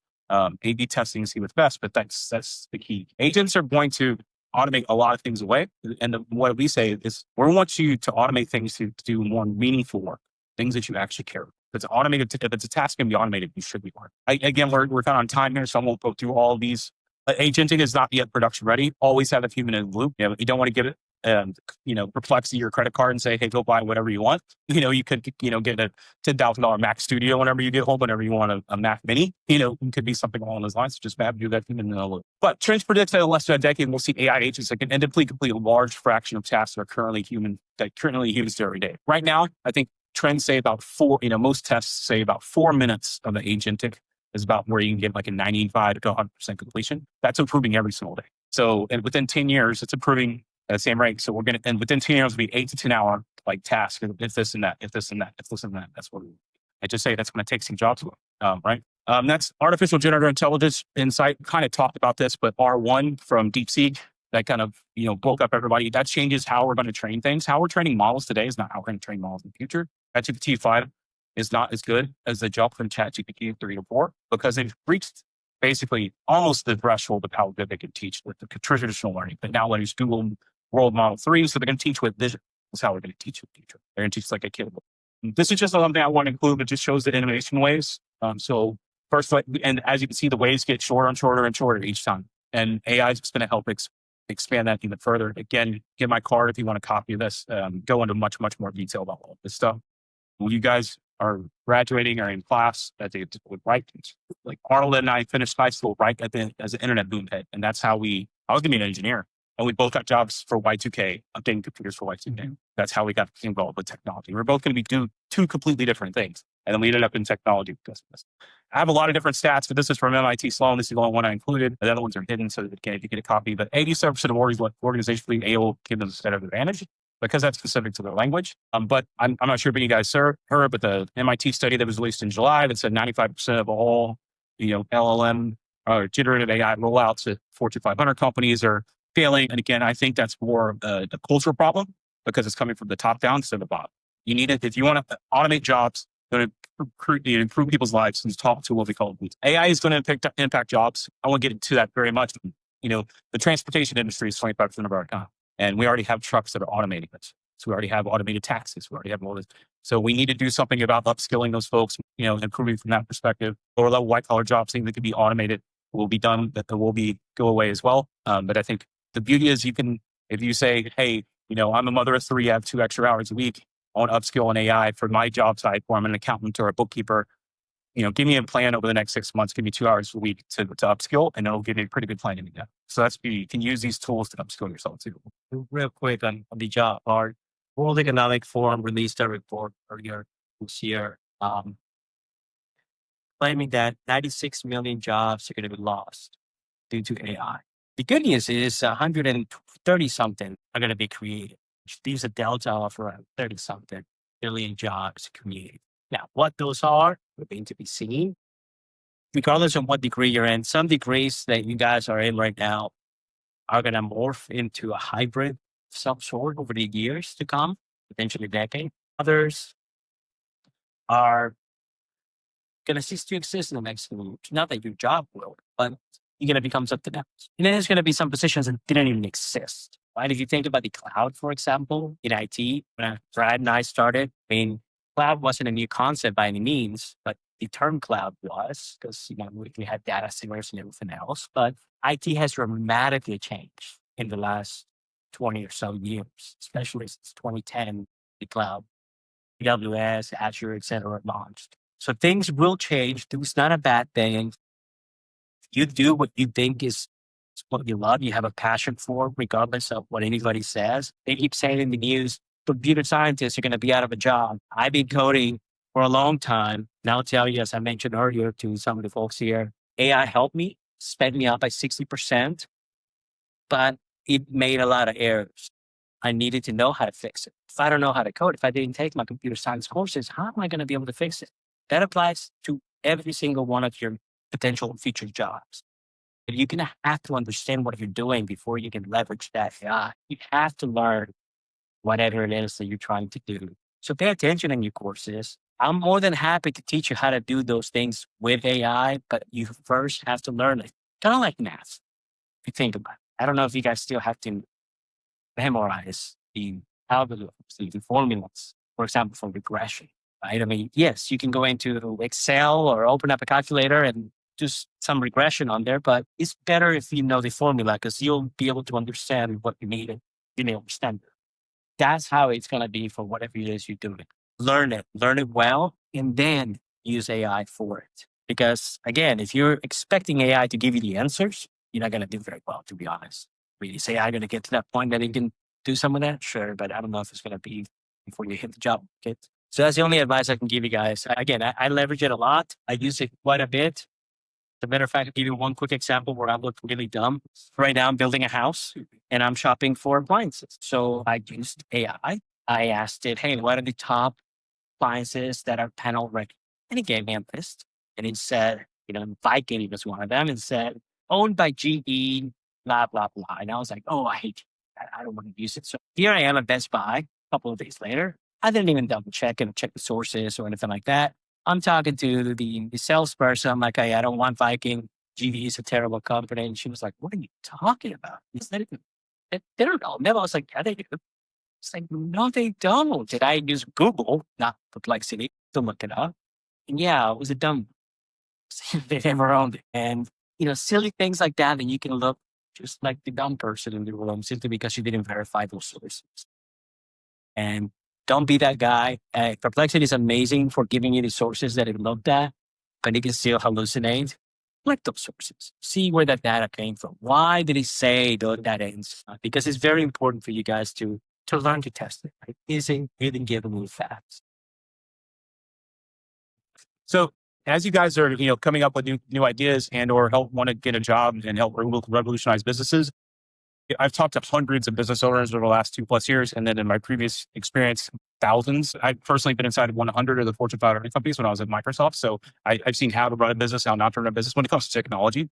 A/B testing and see what's best. But that's the key. Agents are going to automate a lot of things away. And what we say is we want you to automate things to do more meaningful work, things that you actually care about. If it's a task can be automated, you should be working. Again, we're kind of on time here, so I won't go through all of these. Agentic is not yet production ready. Always have a human in the loop. You don't want to give it, Perplexity your credit card and say, hey, go buy whatever you want. You could, get a $10,000 Mac Studio whenever you get home, whenever you want a Mac Mini. It could be something along those lines. Just have to do that human in the loop. But trends predict that in less than a decade, we'll see AI agents that can complete a large fraction of tasks that are currently humans do every day. Right now, I think trends say about most tests say about 4 minutes of the agentic is about where you can get like a 95 to 100% completion. That's improving every single day. So, and within 10 years, it's improving at the same rate. So and within 10 years, it'll be 8 to 10 hour tasks. If this and that, if this and that, if this and that, that's what I just say that's going to take some jobs away, right? That's artificial generative intelligence insight. Kind of talked about this, but R1 from DeepSeek, that kind of, woke up everybody. That changes how we're going to train things. How we're training models today is not how we're going to train models in the future. ChatGPT 5 is not as good as the jump from ChatGPT 3 to 4 because they've reached basically almost the threshold of how good they can teach with the traditional learning. But now learning Google World Model 3, so they're going to teach with vision. That's how we're going to teach in the future. They're going to teach like a kid. This is just something I want to include that just shows the innovation waves. So first, and as you can see, the waves get shorter and shorter and shorter each time. And AI is just going to help expand that even further. Again, get my card if you want to copy this. Go into much, much more detail about all this stuff. When you guys are graduating or in class, that they would write. Like Arnold and I finished high school right as an internet boom hit. And that's how I was going to be an engineer. And we both got jobs for Y2K, updating computers for Y2K. That's how we got involved with technology. We're both going to be doing two completely different things. And then we ended up in technology because of this. I have a lot of different stats, but this is from MIT Sloan. This is the only one I included. The other ones are hidden, so again, if you get a copy. But 87% of organizations believe AI will give them a competitive advantage because that's specific to their language. But I'm not sure if any of you guys heard, but the MIT study that was released in July that said 95% of all, LLM or generative AI rollouts at Fortune 500 companies are failing. And again, I think that's more of the cultural problem because it's coming from the top down instead of the bottom. You need it if you want to automate jobs, going to improve people's lives and talk to what we call AI is going to impact jobs. I won't get into that very much. The transportation industry is 25% of our economy. And we already have trucks that are automating this. So we already have automated taxis. We already have all this. So we need to do something about upskilling those folks, improving from that perspective. Lower level white collar jobs, things that could be automated will be done, that will go away as well. But I think the beauty is if you say, hey, I'm a mother of 3, I have 2 extra hours a week. I want to upskill in AI for my job type, or I'm an accountant or a bookkeeper. Give me a plan over the next 6 months. Give me 2 hours a week to upskill, and it'll give you a pretty good plan to do that. So you can use these tools to upskill yourself too. Real quick on the job part, World Economic Forum released a report earlier this year claiming that 96 million jobs are going to be lost due to AI. The good news is 130 something are going to be created, which leaves a delta of around 30 something billion jobs created. Now, what those are remain to be seen. Regardless of what degree you're in, some degrees that you guys are in right now are going to morph into a hybrid of some sort over the years to come, potentially a decade. Others are going to cease to exist in the next few years. Not that your job will, but you're going to become something else. And then there's going to be some positions that didn't even exist. Right? If you think about the cloud, for example, in IT, when Brad and I started, I mean, cloud wasn't a new concept by any means, but the term cloud was, because we had data centers and everything else. But IT has dramatically changed in the last 20 or so years, especially since 2010, the cloud, AWS, Azure, et cetera, launched. So things will change. It's not a bad thing. You do what you think is what you love, you have a passion for, regardless of what anybody says. They keep saying in the news, computer scientists are going to be out of a job. I've been coding for a long time. And I'll tell you, as I mentioned earlier to some of the folks here, AI helped me, sped me up by 60%, but it made a lot of errors. I needed to know how to fix it. If I don't know how to code, if I didn't take my computer science courses, how am I going to be able to fix it? That applies to every single one of your potential future jobs. You're going to have to understand what you're doing before you can leverage that AI. You have to learn whatever it is that you're trying to do. So pay attention in your courses. I'm more than happy to teach you how to do those things with AI, but you first have to learn it. Kind of like math, if you think about it. I don't know if you guys still have to memorize the algorithms, the formulas, for example, for regression, right? I mean, yes, you can go into Excel or open up a calculator and just some regression on there, but it's better if you know the formula because you'll be able to understand what you need and you may understand it. That's how it's going to be for whatever it is you're doing. Learn it well, and then use AI for it. Because again, if you're expecting AI to give you the answers, you're not going to do very well, to be honest. I mean, is AI going to get to that point that it can do some of that? Sure, but I don't know if it's going to be before you hit the job market. So that's the only advice I can give you guys. Again, I leverage it a lot. I use it quite a bit. As a matter of fact, I'll give you one quick example where I look really dumb. Right now, I'm building a house and I'm shopping for appliances. So I used AI. I asked it, hey, what are the top appliances that are panel ready? And it gave me a list. And it said, Viking was one of them. And said, owned by GE, blah, blah, blah. And I was like, oh, I hate it. I don't want to use it. So here I am at Best Buy a couple of days later. I didn't even double check and check the sources or anything like that. I'm talking to the salesperson. I'm like, hey, I don't want Viking. GE is a terrible company. And she was like, what are you talking about? They don't know. Never. I was like, yeah, they do. It's like, no, they don't. Did I use Google, not Perplexity, to look it up? And yeah, it was a dumb. They never owned it. And, silly things like that. And you can look just like the dumb person in the room simply because you didn't verify those sources. And don't be that guy. Perplexity is amazing for giving you the sources that it looked at, but it can still hallucinate. Collect those sources. See where that data came from. Why did it say those data ends? Because it's very important for you guys to learn to test it. Right? Is it really giving you facts? So as you guys are, coming up with new ideas and or want to get a job and help revolutionize businesses, I've talked to hundreds of business owners over the last 2+ years. And then in my previous experience, thousands. I've personally been inside of 100 of the Fortune 500 companies when I was at Microsoft. So I've seen how to run a business, how not to run a business when it comes to technology.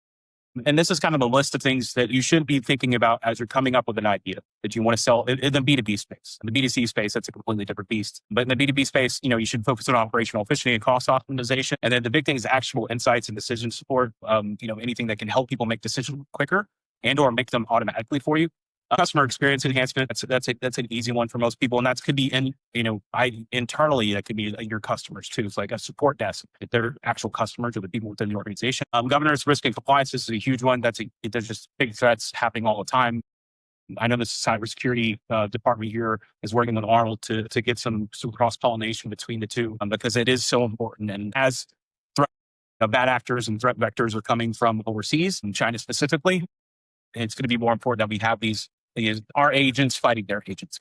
And this is kind of a list of things that you should be thinking about as you're coming up with an idea that you want to sell in the B2B space. In the B2C space, that's a completely different beast. But in the B2B space, you should focus on operational efficiency and cost optimization. And then the big thing is actual insights and decision support. Anything that can help people make decisions quicker and or make them automatically for you. Customer experience enhancement, that's an easy one for most people. And that could be internally, that could be your customers too. It's like a support desk. If they're actual customers or the people within the organization. Governance, risk and compliance, this is a huge one. There's just big threats happening all the time. I know the cybersecurity department here is working with Arnold to get some cross-pollination between the two because it is so important. And as bad actors and threat vectors are coming from overseas, from China specifically, it's going to be more important that we have our agents fighting their agents.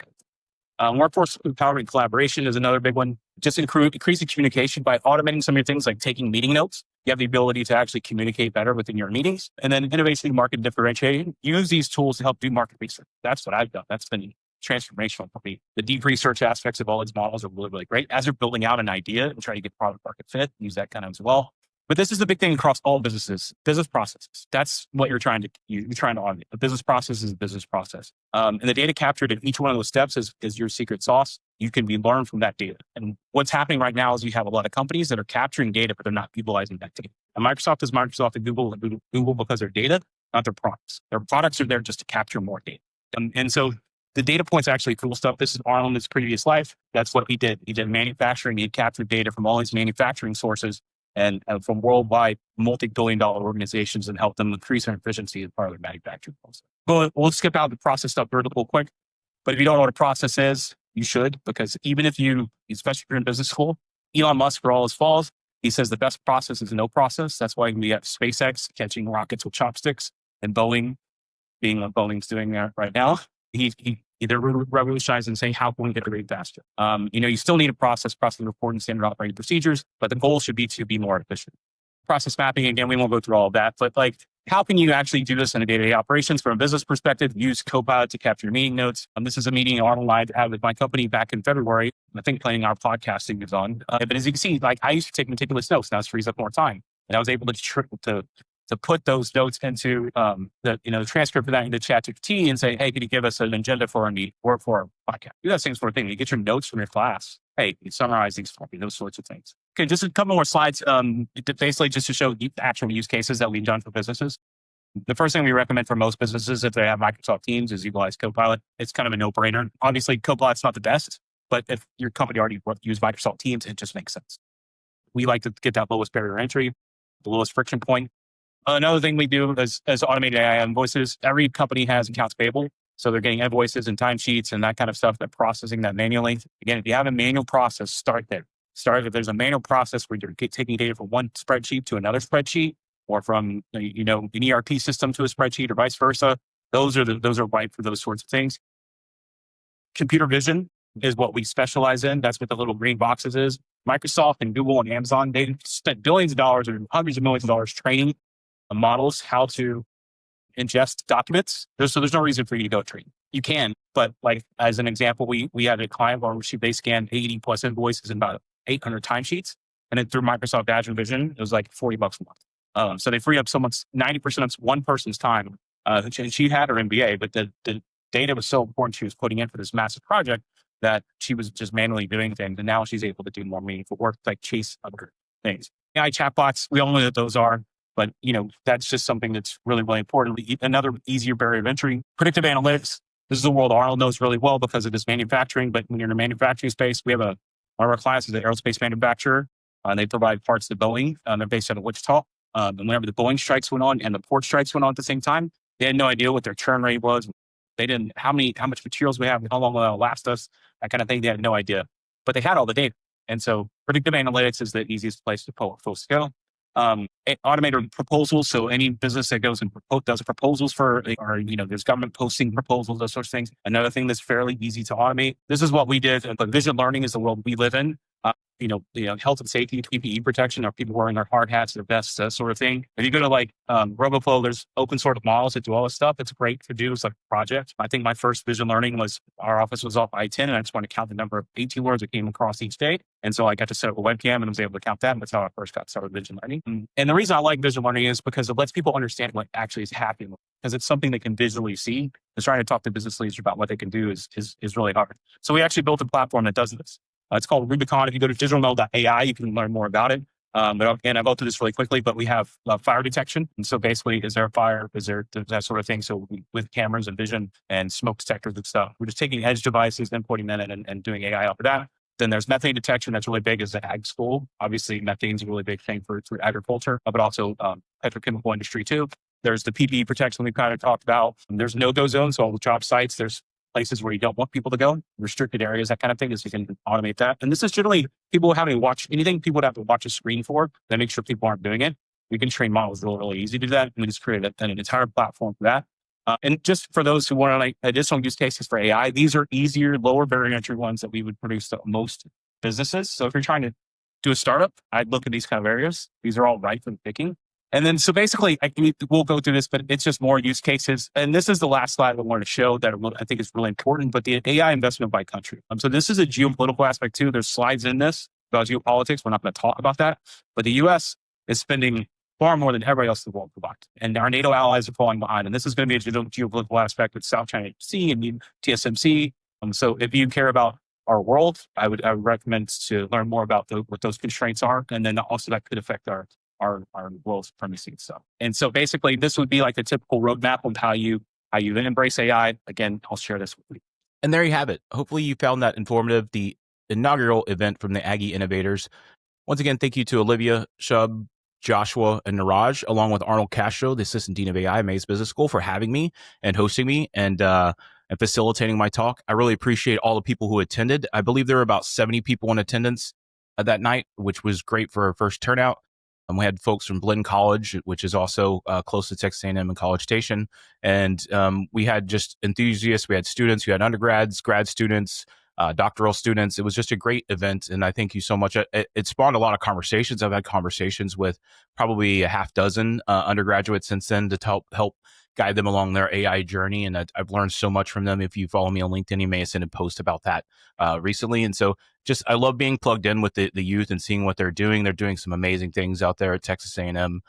Workforce empowerment collaboration is another big one. Just increasing communication by automating some of your things like taking meeting notes. You have the ability to actually communicate better within your meetings. And then innovation, market differentiation. Use these tools to help do market research. That's what I've done. That's been transformational for me. The deep research aspects of all these models are really, really great. As you're building out an idea and trying to get product market fit, use that kind of as well. But this is the big thing across all businesses, business processes. That's what you're trying to automate. A business process is a business process. And the data captured in each one of those steps is your secret sauce. You can be learned from that data. And what's happening right now is you have a lot of companies that are capturing data, but they're not utilizing that data. And Microsoft is Microsoft and Google because their data, not their products. Their products are there just to capture more data. And so the data point's actually cool stuff. This is Arnold in his previous life. That's what he did. He did manufacturing. He captured data from all these manufacturing sources and from worldwide multi-billion-dollar organizations and help them increase their efficiency as part of their manufacturing process. We'll skip out the process stuff real quick. But if you don't know what a process is, you should, because even if you, especially if you're in business school, Elon Musk, for all his faults, he says the best process is no process. That's why we have SpaceX catching rockets with chopsticks and Boeing being what Boeing's doing that right now. They're revolutionizing and saying, how can we get the rate faster? You still need a process report and standard operating procedures, but the goal should be to be more efficient. Process mapping, again, we won't go through all of that, but how can you actually do this in a day-to-day operations from a business perspective? Use Copilot to capture meeting notes. This is a meeting Arnold and I had with my company back in February. I think planning our podcasting is on. But as you can see, I used to take meticulous notes. Now it frees up more time. And I was able to put those notes into the transcript of that into ChatGPT and say, hey, can you give us an agenda for me or for a podcast? Do that same sort of thing. You get your notes from your class. Hey, you summarize these for me, those sorts of things. Okay, just a couple more slides, basically just to show the actual use cases that we've done for businesses. The first thing we recommend for most businesses, if they have Microsoft Teams, is utilize Copilot. It's kind of a no-brainer. Obviously, Copilot's not the best, but if your company already used Microsoft Teams, it just makes sense. We like to get that lowest barrier entry, the lowest friction point. Another thing we do is automated AI invoices. Every company has accounts payable. So they're getting invoices and timesheets and that kind of stuff. They're processing that manually. Again, if you have a manual process, start there. If there's a manual process where you're taking data from one spreadsheet to another spreadsheet, or from an ERP system to a spreadsheet, or vice versa, those are right for those sorts of things. Computer vision is what we specialize in. That's what the little green boxes is. Microsoft and Google and Amazon, they spent billions of dollars or hundreds of millions of dollars training models how to ingest documents. So there's no reason for you to go train. You can, but as an example, we had a client where they scanned 80 plus invoices and about 800 timesheets. And then through Microsoft Azure Vision, it was $40 a month. So they free up 90% of one person's time. And she had her MBA, but the data was so important she was putting in for this massive project that she was just manually doing things. And now she's able to do more meaningful work, chase other things. AI chatbots, we all know what those are. But, that's just something that's really, really important. Another easier barrier of entry, predictive analytics. This is a world Arnold knows really well because of his manufacturing. But when you're in a manufacturing space, we have one of our clients is an aerospace manufacturer. They provide parts to Boeing. They're based out of Wichita. And whenever the Boeing strikes went on and the port strikes went on at the same time, they had no idea what their churn rate was. They didn't, how much materials we have, how long will it last us, that kind of thing. They had no idea. But they had all the data. And so predictive analytics is the easiest place to full scale. Automated proposals. So any business that goes and does proposals there's government posting proposals, those sorts of things. Another thing that's fairly easy to automate. This is what we did. But vision learning is the world we live in. Health and safety, PPE protection, are people wearing their hard hats, their vests, that sort of thing. If you go to RoboFlow, there's open source models that do all this stuff. It's great to do as a project. I think my first vision learning was our office was off I-10 and I just wanted to count the number of 18 words that came across each day. And so I got to set up a webcam and was able to count that. And that's how I first got started with vision learning. And the reason I like vision learning is because it lets people understand what actually is happening, because it's something they can visually see. And trying to talk to business leaders about what they can do is really hard. So we actually built a platform that does this. It's called Rubicon. If you go to digitalmeld.ai, you can learn more about it. But again, I'll go through this really quickly, but we have fire detection. And so basically, is there a fire? Is there that sort of thing? So with cameras and vision and smoke detectors and stuff, we're just taking edge devices, then putting them in and doing AI off of that. Then there's methane detection. That's really big as the ag school. Obviously, methane's a really big thing for agriculture, but also petrochemical industry too. There's the PPE protection we kind of talked about. There's no-go zones. So all the job sites, there's places where you don't want people to go, restricted areas, that kind of thing, is you can automate that. And this is generally people having to watch anything people would have to watch a screen for, then make sure people aren't doing it. We can train models really, really easy to do that. And we just created an entire platform for that. And just for those who want additional use cases for AI, these are easier, lower barrier entry ones that we would produce to most businesses. So if you're trying to do a startup, I'd look at these kind of areas. These are all ripe for the picking. And then, so basically, we'll go through this, but it's just more use cases. And this is the last slide I wanted to show that I think is really important, but the AI investment by country. So this is a geopolitical aspect too. There's slides in this about geopolitics. We're not going to talk about that. But the U.S., is spending far more than everybody else in the world combined. And our NATO allies are falling behind. And this is going to be a geopolitical aspect with South China Sea and TSMC. So if you care about our world, I would recommend to learn more about what those constraints are. And then also that could affect our world supremacy and stuff. And so basically this would be like a typical roadmap of how you then embrace AI. Again, I'll share this with you. And there you have it. Hopefully you found that informative, the inaugural event from the Aggie Innovators. Once again, thank you to Olivia, Shub, Joshua, and Niraj, along with Arnold Castro, the Assistant Dean of AI at Mays Business School, for having me and hosting me and facilitating my talk. I really appreciate all the people who attended. I believe there were about 70 people in attendance that night, which was great for our first turnout. We had folks from Blinn College, which is also close to Texas A&M and College Station. And we had just enthusiasts. We had students, we had undergrads, grad students, doctoral students. It was just a great event. And I thank you so much. It spawned a lot of conversations. I've had conversations with probably a half dozen undergraduates since then to help guide them along their AI journey. And I've learned so much from them. If you follow me on LinkedIn, you may have seen a post about that recently. And so I love being plugged in with the youth and seeing what they're doing. They're doing some amazing things out there at Texas A&M,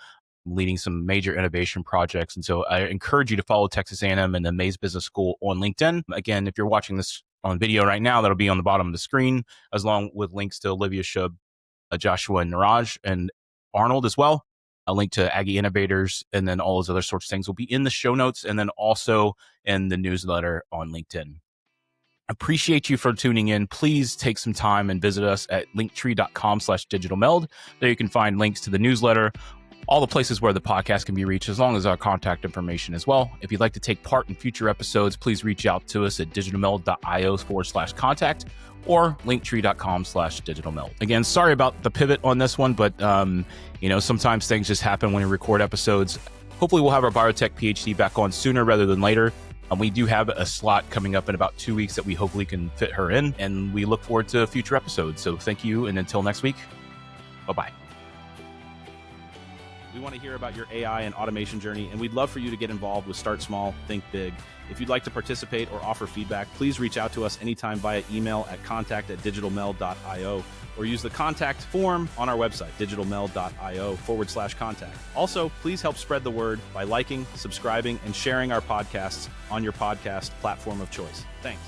leading some major innovation projects. And so I encourage you to follow Texas A&M and the Mays Business School on LinkedIn. Again, if you're watching this on video right now, that'll be on the bottom of the screen, as long with links to Olivia, Shub, Joshua, and Niraj, and Arnold as well. A link to Aggie Innovators, and then all those other sorts of things will be in the show notes, and then also in the newsletter on LinkedIn. Appreciate you for tuning in. Please take some time and visit us at linktree.com/digitalmeld. There you can find links to the newsletter, all the places where the podcast can be reached, as long as our contact information as well. If you'd like to take part in future episodes, please reach out to us at digitalmeld.io/contact or linktree.com/digitalmeld. Again, sorry about the pivot on this one, but sometimes things just happen when you record episodes. Hopefully we'll have our biotech PhD back on sooner rather than later. We do have a slot coming up in about 2 weeks that we hopefully can fit her in, and we look forward to future episodes. So thank you, and until next week, bye-bye. We want to hear about your AI and automation journey, and we'd love for you to get involved with Start Small, Think Big. If you'd like to participate or offer feedback, please reach out to us anytime via email at contact@digitalmeld.io or use the contact form on our website, digitalmeld.io/contact. Also, please help spread the word by liking, subscribing, and sharing our podcasts on your podcast platform of choice. Thanks.